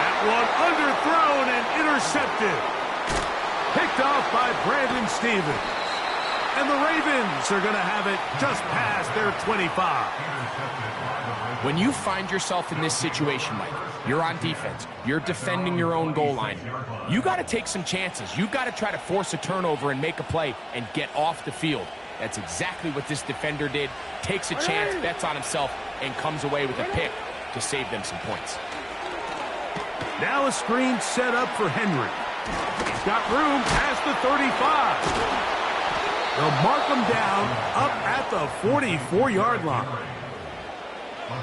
That one underthrown and intercepted. Picked off by Brandon Stevens. And the Ravens are going to have it just past their 25. When you find yourself in this situation, Mike, you're on defense, you're defending your own goal line, you got to take some chances. You got to try to force a turnover and make a play and get off the field. That's exactly what this defender did. Takes a chance, bets on himself, and comes away with a pick to save them some points. Now a screen set up for Henry. He's got room past the 35. They'll mark him down up at the 44-yard line.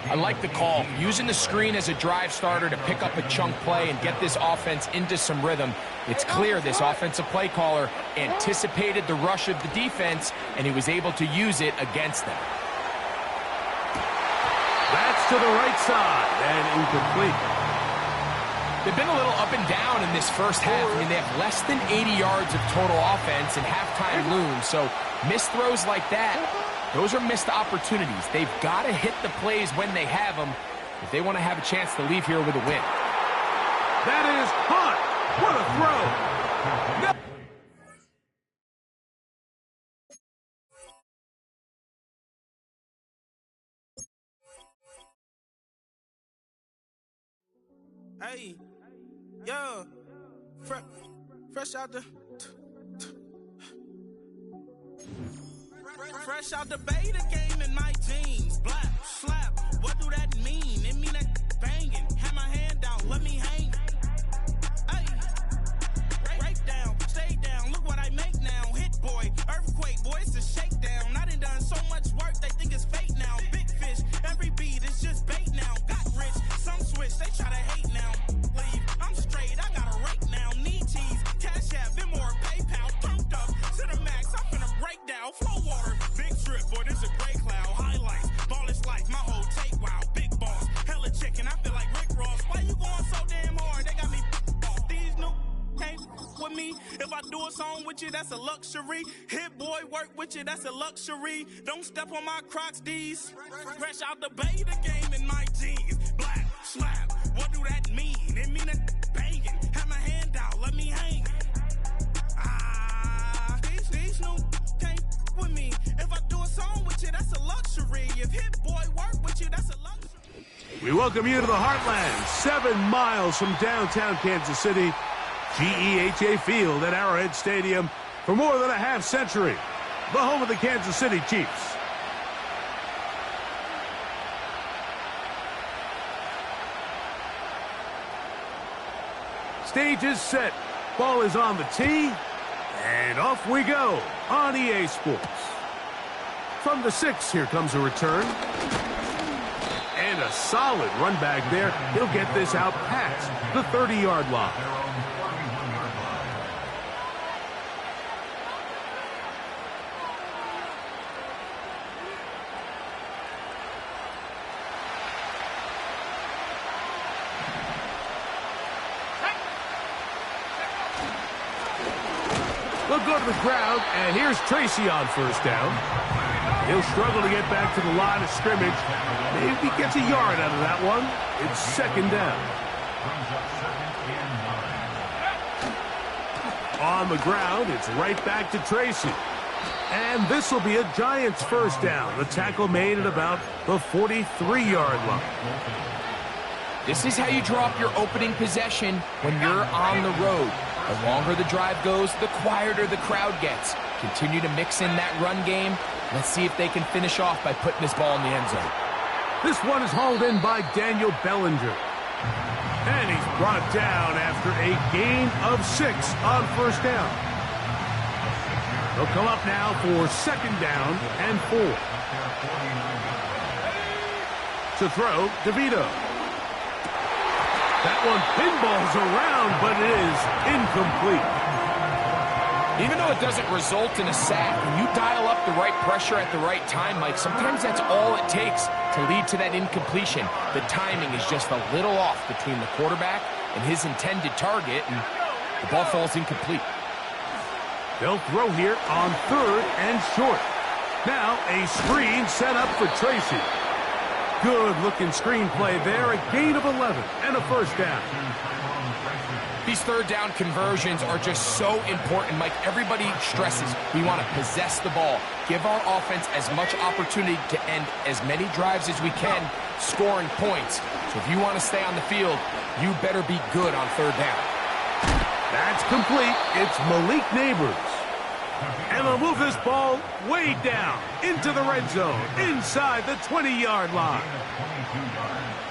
I like the call. Using the screen as a drive starter to pick up a chunk play and get this offense into some rhythm. It's clear this offensive play caller anticipated the rush of the defense, and he was able to use it against them. That's to the right side and incomplete. They've been a little up and down in this first half. I mean, they have less than 80 yards of total offense, and halftime looms. So missed throws like that, those are missed opportunities. They've got to hit the plays when they have them if they want to have a chance to leave here with a win. That is Hunt. What a throw. Hey, yo, fresh out the... Fresh out the beta game in my jeans. Black, slap, what do that mean? It mean that banging. Have my hand out, let me hang. Hey, break down, stay down, look what I make now. Hit boy, earthquake, boy, it's a shakedown. I done so much work, they think it's fake now. Big fish, every beat is just bait now. Got rich, some switch, they try to hate now. Leave, I'm straight, I got a rake now. Need cheese, cash app, Venmo, PayPal, turned up to the max. I'm finna break down, flow water. Big trip, boy, this a gray cloud. Highlights, ball is life, my whole take, wow. Big boss, hella chicken, I feel like Rick Ross. Why you going so damn hard? They got me off. These new can't with me. If I do a song with you, that's a luxury. Hit boy, work with you, that's a luxury. Don't step on my Crocs, D's. Fresh out the beta game in my jeans. Black, slap, what do that mean? It mean that banging. Have my hand out, let me hang. These new can't with me. If I do a song with you, that's a luxury. If hit boy work with you, that's a luxury. We welcome you to the Heartland, 7 miles from downtown Kansas City. GEHA Field at Arrowhead Stadium for more than a half-century. The home of the Kansas City Chiefs. Stage is set. Ball is on the tee. And off we go on EA Sports. From the 6, here comes a return. And a solid run back there. He'll get this out past the 30-yard line. They'll go to the ground, and here's Tracy on first down. He'll struggle to get back to the line of scrimmage. Maybe gets a yard out of that one. It's 2nd down. On the ground, it's right back to Tracy. And this will be a Giants first down. The tackle made at about the 43-yard line. This is how you draw up your opening possession when you're on the road. The longer the drive goes, the quieter the crowd gets. Continue to mix in that run game. Let's see if they can finish off by putting this ball in the end zone. This one is hauled in by Daniel Bellinger. And he's brought down after a gain of 6 on first down. They'll come up now for second down and 4. To throw, DeVito. That one pinballs around, but it is incomplete. Even though it doesn't result in a sack, when you dial up the right pressure at the right time, Mike, sometimes that's all it takes to lead to that incompletion. The timing is just a little off between the quarterback and his intended target, and the ball falls incomplete. They'll throw here on third and short. Now a screen set up for Tracy. Good-looking screen play there, a gain of 11 and a first down. These third down conversions are just so important, Mike. Everybody stresses we want to possess the ball, give our offense as much opportunity to end as many drives as we can, scoring points. So if you want to stay on the field, you better be good on third down. That's complete. It's Malik Neighbors. And they'll move this ball way down into the red zone, inside the 20-yard line.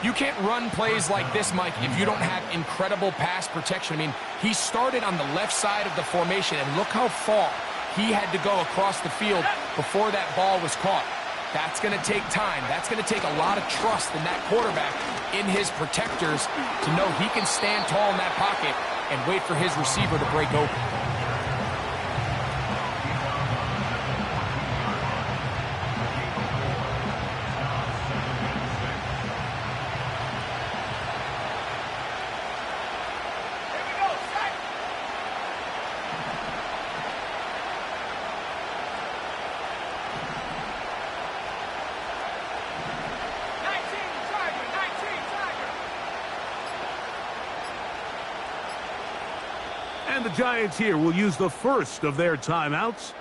You can't run plays like this, Mike, if you don't have incredible pass protection. I mean, he started on the left side of the formation, and look how far he had to go across the field before that ball was caught. That's going to take time. That's going to take a lot of trust in that quarterback, in his protectors, to know he can stand tall in that pocket and wait for his receiver to break open. And the Giants here will use the first of their timeouts.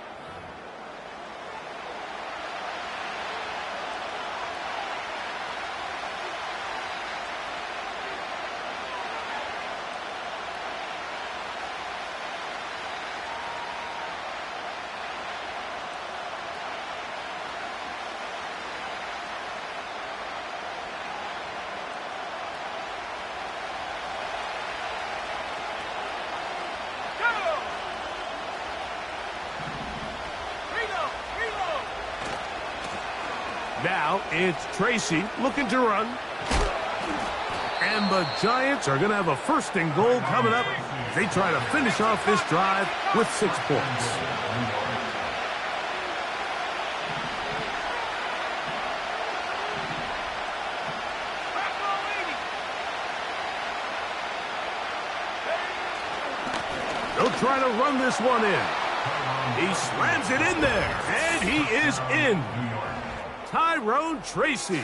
Now it's Tracy looking to run. And the Giants are going to have a first and goal coming up. They try to finish off this drive with 6 points. They'll try to run this one in. He slams it in there, and he is in. Tyrone Tracy,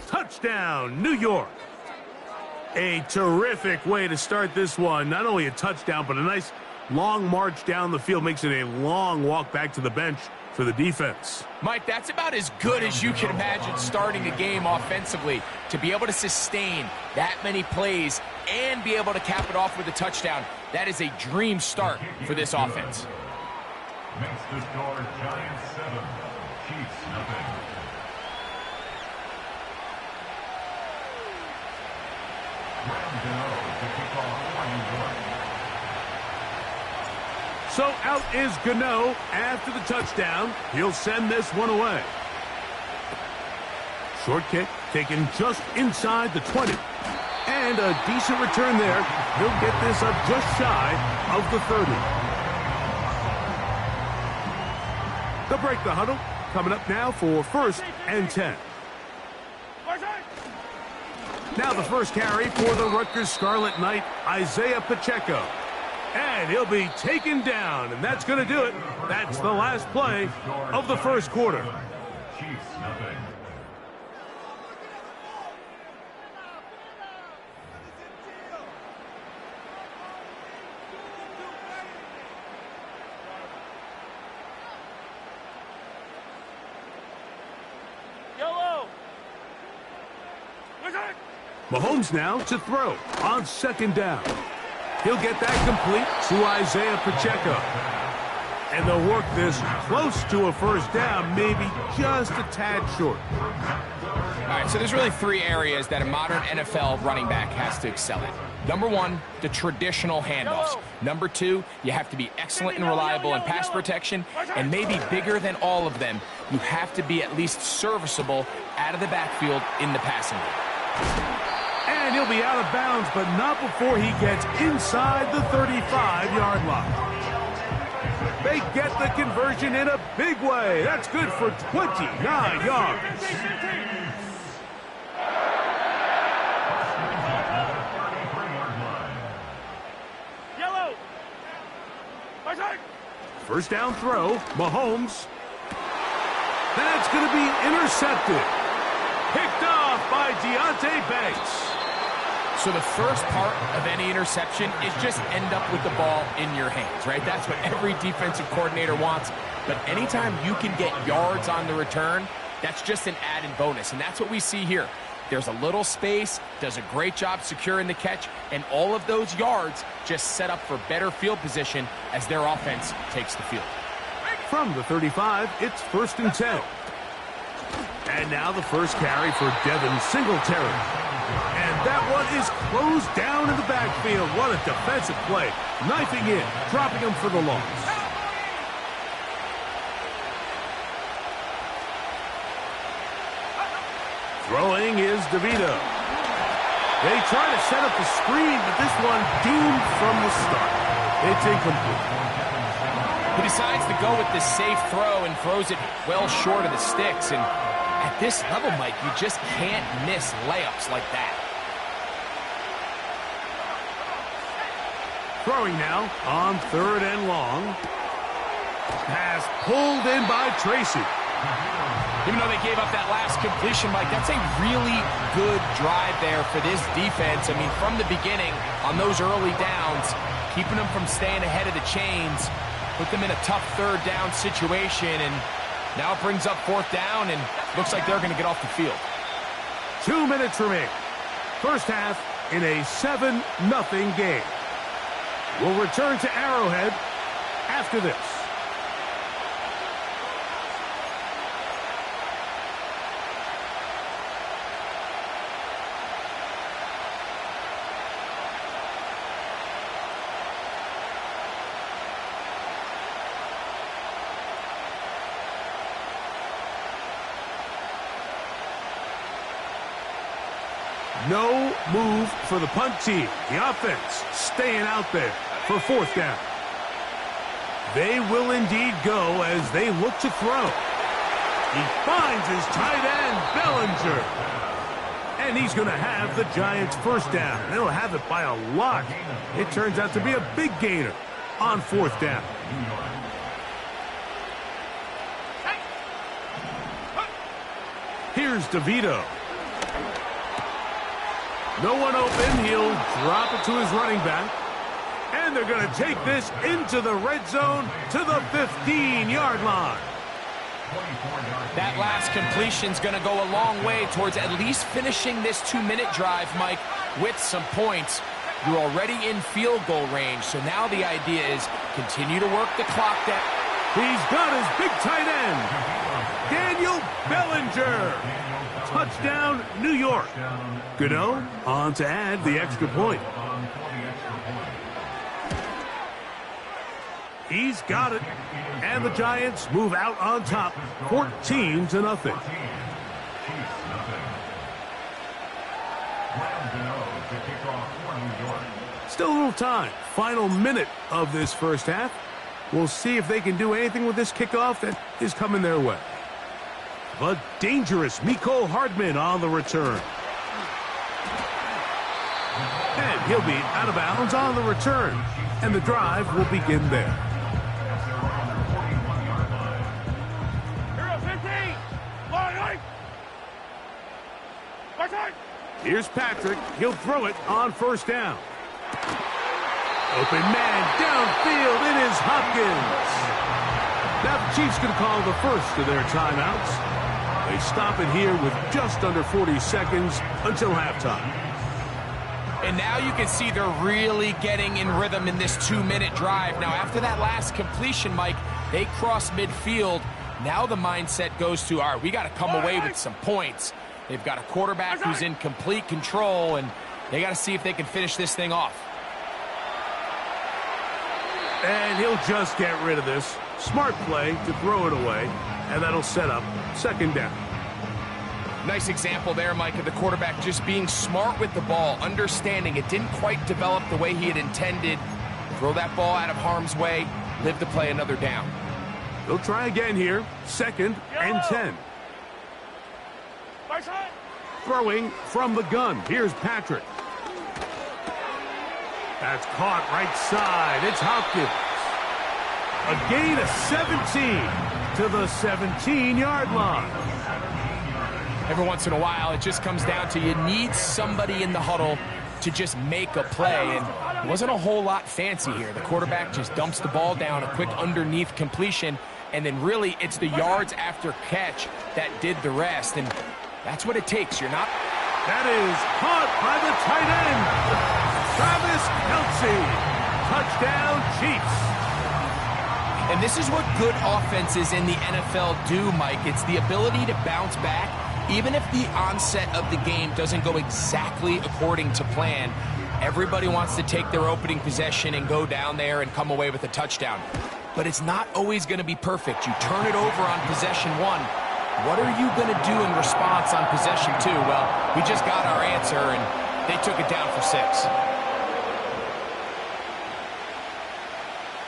touchdown, New York. A terrific way to start this one. Not only a touchdown, but a nice long march down the field. Makes it a long walk back to the bench for the defense. Mike, that's about as good as you can imagine starting a game offensively. To be able to sustain that many plays and be able to cap it off with a touchdown, that is a dream start for this offense. Makes the score Giants 7, Chiefs nothing. So out is Gano after the touchdown. He'll send this one away. Short kick taken just inside the 20. And a decent return there. He'll get this up just shy of the 30. They'll break the huddle. Coming up now for first and 10. Now the first carry for the Rutgers Scarlet Knight, Isaiah Pacheco. And he'll be taken down, and that's going to do it. That's the last play of the first quarter. Chiefs nothing. Mahomes now to throw on second down. He'll get that complete to Isaiah Pacheco. And they'll work this close to a first down, maybe just a tad short. All right, so there's really 3 areas that a modern NFL running back has to excel in. Number 1, the traditional handoffs. Number 2, you have to be excellent and reliable in pass protection. And maybe bigger than all of them, you have to be at least serviceable out of the backfield in the passing game. And he'll be out of bounds, but not before he gets inside the 35-yard line. They get the conversion in a big way. That's good for 29 yards. Yellow. First down throw, Mahomes. That's going to be intercepted. Picked off by Deontay Banks. So the first part of any interception is just end up with the ball in your hands, right? That's what every defensive coordinator wants. But anytime you can get yards on the return, that's just an added bonus. And that's what we see here. There's a little space, does a great job securing the catch, and all of those yards just set up for better field position as their offense takes the field. From the 35, it's 1st and 10. And now the first carry for Devin Singletary. And that one is closed down in the backfield. What a defensive play. Knifing in, dropping him for the loss. Throwing is DeVito. They try to set up the screen, but this one doomed from the start. It's incomplete. He decides to go with the safe throw and throws it well short of the sticks. And at this level, Mike, you just can't miss layups like that. Throwing now on 3rd and long. Pass pulled in by Tracy. Even though they gave up that last completion, Mike, that's a really good drive there for this defense. I mean, from the beginning, on those early downs, keeping them from staying ahead of the chains, put them in a tough 3rd down situation, and now it brings up 4th down, and looks like they're going to get off the field. 2 minutes remaining. First half in a 7-0 game. We'll return to Arrowhead after this. No move for the punt team. The offense staying out there for 4th down. They will indeed go as they look to throw. He finds his tight end, Bellinger. And he's going to have the Giants' first down. They'll have it by a lot. It turns out to be a big gainer on 4th down. Here's DeVito. No one open. He'll drop it to his running back. And they're going to take this into the red zone to the 15-yard line. That last completion's going to go a long way towards at least finishing this 2-minute drive, Mike, with some points. You're already in field goal range, so now the idea is continue to work the clock down. He's got his big tight end, Daniel Bellinger. Touchdown, New York. Gano on to add the extra point. He's got it. And the Giants move out on top, 14-0. Still a little time. Final minute of this first half. We'll see if they can do anything with this kickoff that is coming their way. The dangerous Mecole Hardman on the return. And he'll be out of bounds on the return. And the drive will begin there. Here's Patrick. He'll throw it on first down. Open man downfield. It is Hopkins. Now the Chiefs going to call the first of their timeouts. They stop it here with just under 40 seconds until halftime. And now you can see they're really getting in rhythm in this 2-minute drive. Now, after that last completion, Mike, They cross midfield. Now the mindset goes to, all right, we got to come away with some points. They've got a quarterback who's in complete control, and they got to see if they can finish this thing off. And he'll just get rid of this. Smart play to throw it away, and that'll set up second down. Nice example there, Mike, of the quarterback just being smart with the ball, understanding it didn't quite develop the way he had intended. Throw that ball out of harm's way, live to play another down. They'll try again here, 2nd and 10. Throwing from the gun. Here's Patrick. That's caught right side. It's Hopkins. A gain of 17 to the 17-yard line. Every once in a while, it just comes down to you need somebody in the huddle to just make a play, and it wasn't a whole lot fancy here. The quarterback just dumps the ball down, a quick underneath completion, and then really it's the yards after catch that did the rest, and that's what it takes. You're not... That is caught by the tight end, Travis Kelce. Touchdown, Chiefs. And this is what good offenses in the NFL do, Mike. It's the ability to bounce back, even if the onset of the game doesn't go exactly according to plan. Everybody wants to take their opening possession and go down there and come away with a touchdown. But it's not always going to be perfect. You turn it over on possession 1. What are you going to do in response on possession 2? Well, we just got our answer, and they took it down for 6.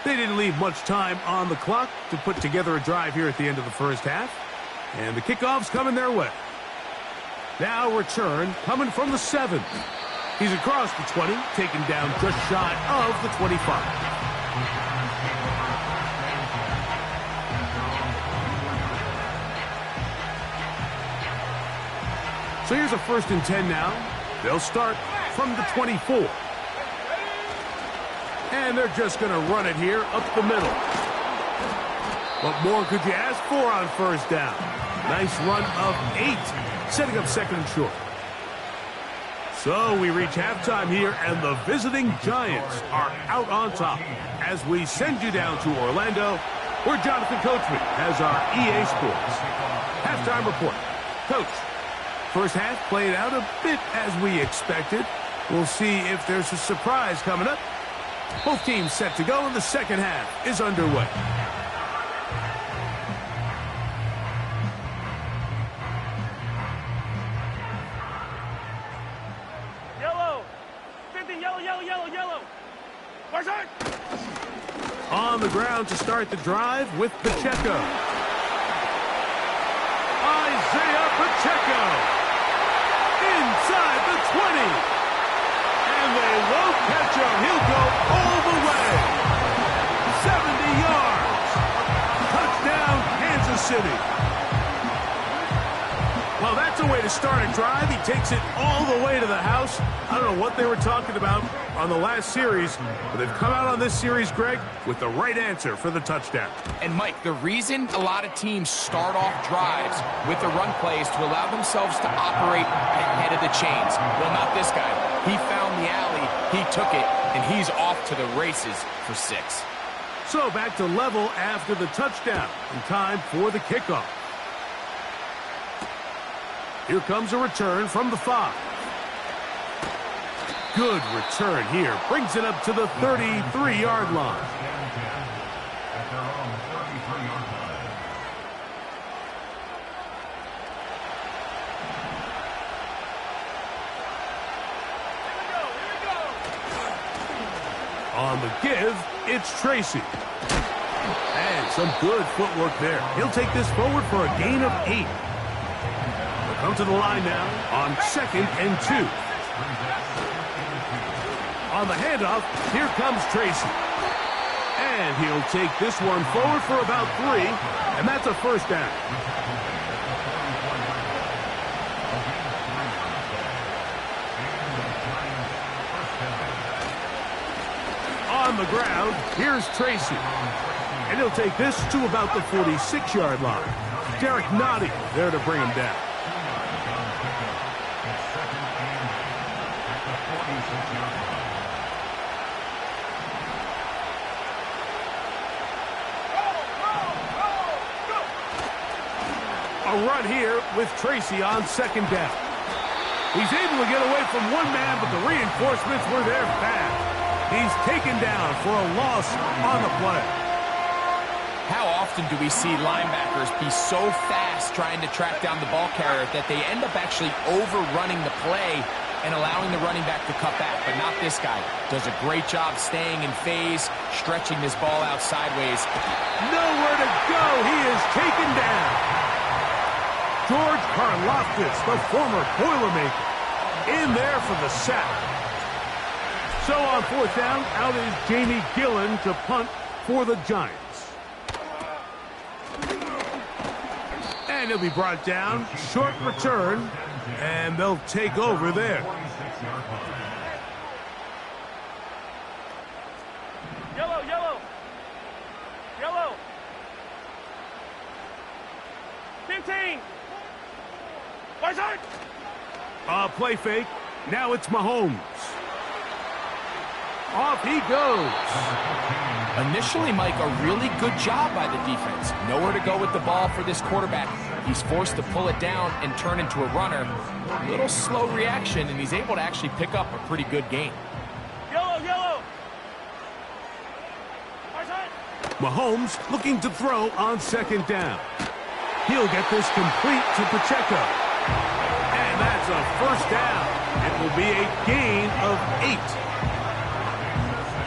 They didn't leave much time on the clock to put together a drive here at the end of the first half. And the kickoff's coming their way. Now return coming from the 7. He's across the 20, taken down just shy of the 25. So here's a 1st and 10 now. They'll start from the 24. And they're just going to run it here up the middle. What more could you ask for on 1st down? Nice run of 8, setting up 2nd and short. So we reach halftime here, and the visiting Giants are out on top as we send you down to Orlando, where Jonathan Coachman has our EA Sports halftime report. Coach, first half played out a bit as we expected. We'll see if there's a surprise coming up. Both teams set to go, and the second half is underway. Yellow. 50, yellow, yellow, yellow, yellow. Barside. On the ground to start the drive with Pacheco. Isaiah Pacheco. Inside the 20. And they won't catch him. He'll go all the way. 70 yards. Touchdown, Kansas City. Well, that's a way to start a drive. He takes it all the way to the house. I don't know what they were talking about on the last series, but they've come out on this series, Greg, with the right answer for the touchdown. And, Mike, the reason a lot of teams start off drives with the run play is to allow themselves to operate ahead of the chains. Well, not this guy. He found the alley, he took it, and he's off to the races for 6. So back to level after the touchdown, and time for the kickoff. Here comes a return from the 5. Good return here. Brings it up to the 33-yard line. On the give, it's Tracy. And some good footwork there. He'll take this forward for a gain of 8. They'll come to the line now on 2nd and 2. On the handoff, here comes Tracy. And he'll take this one forward for about 3, and that's a 1st down. On the ground, here's Tracy. And he'll take this to about the 46-yard line. Derek Nottie there to bring him down. They'll run here with Tracy on second down. He's able to get away from one man, but the reinforcements were there fast. He's taken down for a loss on the play. How often do we see linebackers be so fast trying to track down the ball carrier that they end up actually overrunning the play and allowing the running back to cut back, but not this guy. Does a great job staying in phase, stretching this ball out sideways. Nowhere to go. He is taken down. George Karlaftis, the former Boilermaker, in there for the sack. So on fourth down, out is Jamie Gillen to punt for the Giants. And he'll be brought down. Short return. And they'll take over there. Yellow, yellow. Yellow. 15. Right side. Play fake. Now it's Mahomes. Off he goes. Initially, Mike, a really good job by the defense. Nowhere to go with the ball for this quarterback. He's forced to pull it down and turn into a runner. A little slow reaction, and he's able to actually pick up a pretty good gain. Yellow, yellow. Right side. Mahomes looking to throw on second down. He'll get this complete to Pacheco. And that's a first down. It will be a gain of 8.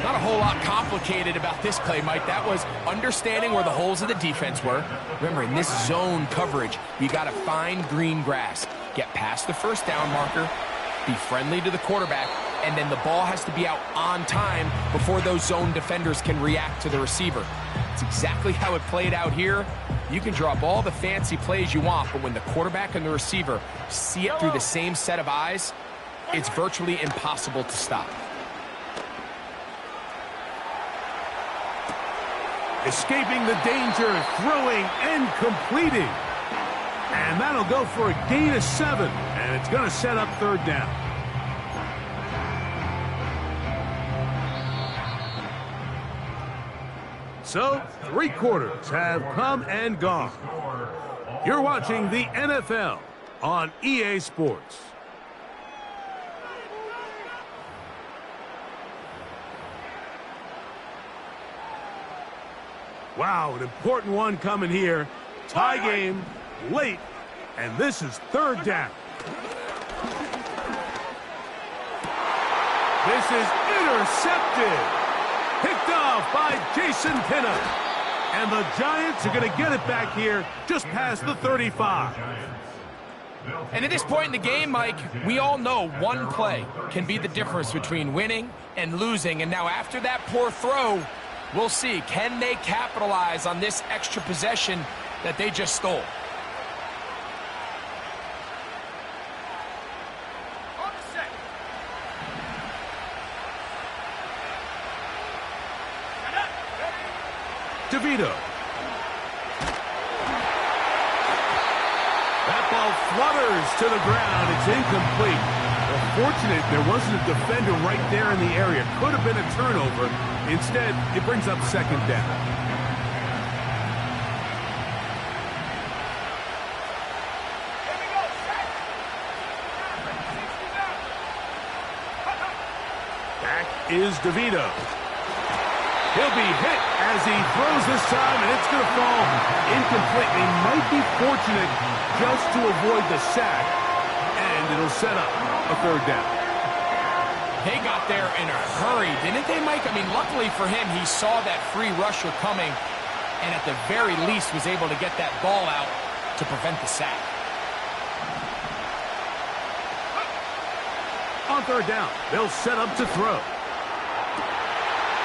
Not a whole lot complicated about this play, Mike. That was understanding where the holes of the defense were. Remember, in this zone coverage, you got to find green grass. Get past the first down marker, be friendly to the quarterback, and then the ball has to be out on time before those zone defenders can react to the receiver. It's exactly how it played out here. You can draw up all the fancy plays you want, but when the quarterback and the receiver see it through the same set of eyes, it's virtually impossible to stop. Escaping the danger, throwing and completing. And that'll go for a gain of 7. And it's going to set up third down. So, 3 quarters have come and gone. You're watching the NFL on EA Sports. Wow, an important one coming here. Tie game, late, and this is third down. This is intercepted. Picked off by Jason Pinna. And the Giants are going to get it back here just past the 35. And at this point in the game, Mike, we all know one play can be the difference between winning and losing. And now after that poor throw, we'll see, can they capitalize on this extra possession that they just stole? DeVito. That ball flutters to the ground. It's incomplete. Well, fortunate there wasn't a defender right there in the area. Could have been a turnover. Instead, it brings up second down. Back is DeVito. He'll be hit as he throws this time, and it's going to fall incomplete. They might be fortunate just to avoid the sack, and it'll set up a third down. They got there in a hurry, didn't they, Mike? I mean, luckily for him, he saw that free rusher coming, and at the very least was able to get that ball out to prevent the sack. On third down, they'll set up to throw.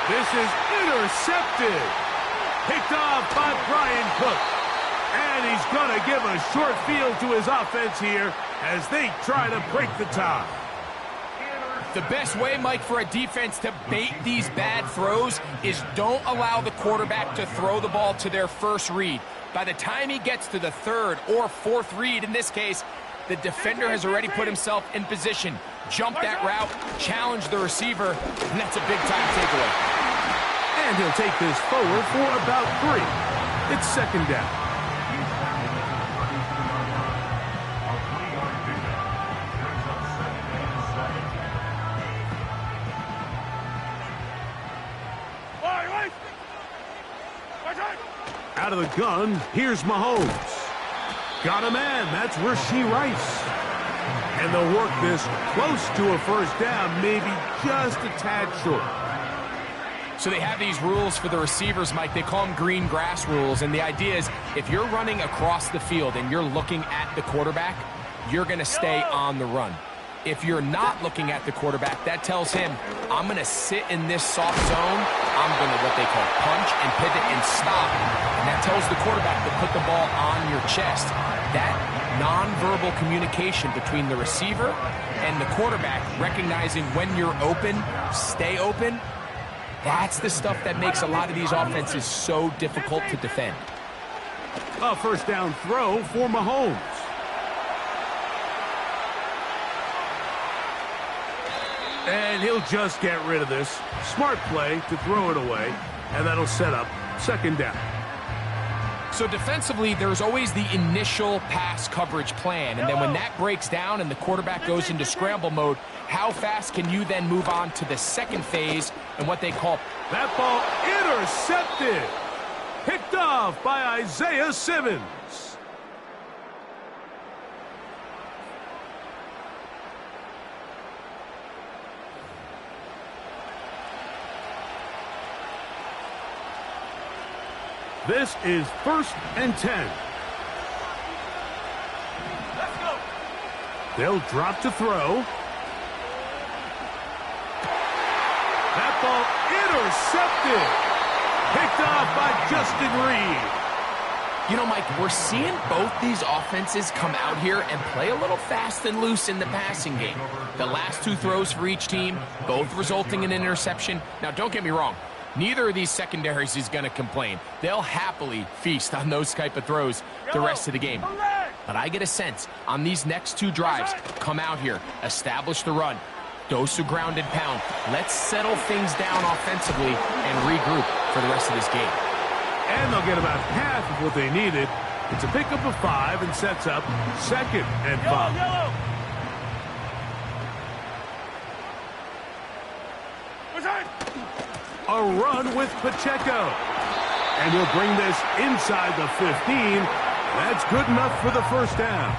This is intercepted. Picked off by Brian Cook. And he's going to give a short field to his offense here as they try to break the tie. The best way, Mike, for a defense to bait these bad throws is don't allow the quarterback to throw the ball to their first read. By the time he gets to the third or fourth read, in this case, the defender has already put himself in position. Jump that route, challenge the receiver, and that's a big-time takeaway. And he'll take this forward for about 3. It's second down. Out of the gun, here's Mahomes. Got a man, that's Rashee Rice. And they'll work this close to a first down, maybe just a tad short. So they have these rules for the receivers, Mike. They call them green grass rules. And the idea is if you're running across the field and you're looking at the quarterback, you're going to stay on the run. If you're not looking at the quarterback, that tells him, I'm going to sit in this soft zone. I'm going to what they call punch and pivot and stop. And that tells the quarterback to put the ball on your chest. That nonverbal communication between the receiver and the quarterback, recognizing when you're open, stay open, that's the stuff that makes a lot of these offenses so difficult to defend. A first down throw for Mahomes. And he'll just get rid of this. Smart play to throw it away, and that'll set up second down. So defensively, there's always the initial pass coverage plan, and then when that breaks down and the quarterback goes into scramble mode, how fast can you then move on to the second phase and what they call... That ball intercepted. Picked off by Isaiah Simmons. This is 1st and 10. Let's go. They'll drop to throw. That ball intercepted. Picked off by Justin Reed. You know, Mike, we're seeing both these offenses come out here and play a little fast and loose in the passing game. The last two throws for each team, both resulting in an interception. Now, don't get me wrong. Neither of these secondaries is going to complain. They'll happily feast on those type of throws the rest of the game. But I get a sense on these next two drives, come out here, establish the run, dose of grounded pound. Let's settle things down offensively and regroup for the rest of this game. And they'll get about half of what they needed. It's a pickup of 5 and sets up 2nd and 5. Yellow. A run with Pacheco. And he'll bring this inside the 15. That's good enough for the first down.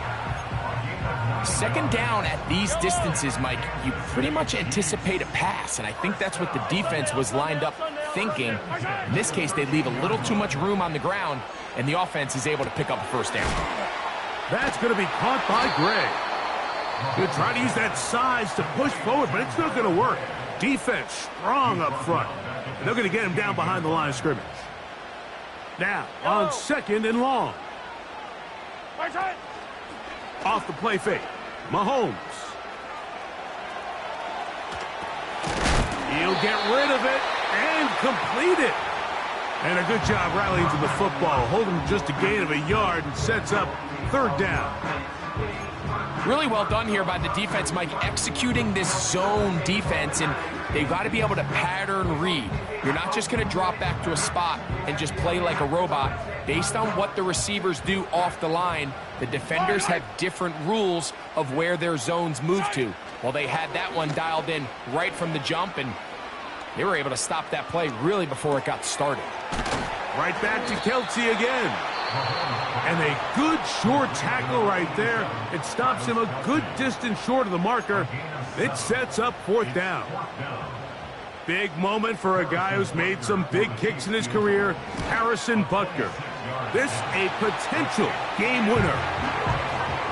Second down at these distances, Mike, you pretty much anticipate a pass, and I think that's what the defense was lined up thinking. In this case, they leave a little too much room on the ground, and the offense is able to pick up a first down. That's going to be caught by Gray. He'll try to use that size to push forward, but it's not going to work. Defense strong up front. And they're going to get him down behind the line of scrimmage. Now, on 2nd and long. Off the play fake. Mahomes. He'll get rid of it and complete it. And a good job rallying to the football. Holding just a gain of a yard and sets up 3rd down. Really well done here by the defense, Mike, executing this zone defense, and they've got to be able to pattern read. You're not just going to drop back to a spot and just play like a robot. Based on what the receivers do off the line, the defenders have different rules of where their zones move to. Well, they had that one dialed in right from the jump, and they were able to stop that play really before it got started. Right back to Kelsey again. And a good short tackle right there. It stops him a good distance short of the marker. It sets up 4th down. Big moment for a guy who's made some big kicks in his career, Harrison Butker. This a potential game winner.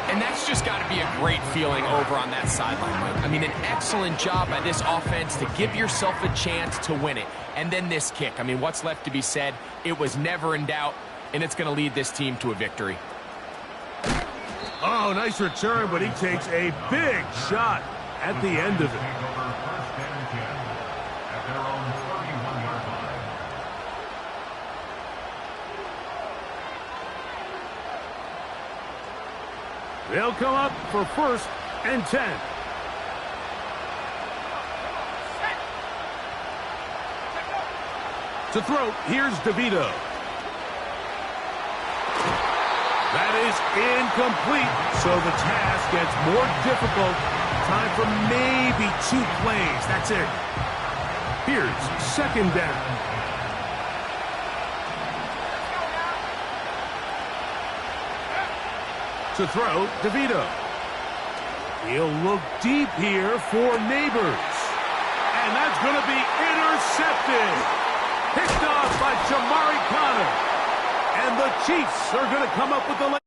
And that's just got to be a great feeling over on that sideline, Mike. I mean, an excellent job by this offense to give yourself a chance to win it. And then this kick. I mean, what's left to be said? It was never in doubt, and it's going to lead this team to a victory. Oh, nice return, but he takes a big shot at the end of it. They'll come up for 1st and 10. To throw, here's DeVito. That is incomplete, so the task gets more difficult. Time for maybe 2 plays. That's it. Here's 2nd down. To throw, DeVito. He'll look deep here for Neighbors. And that's going to be intercepted. Picked off by Jamari Connor. And the Chiefs are going to come up with the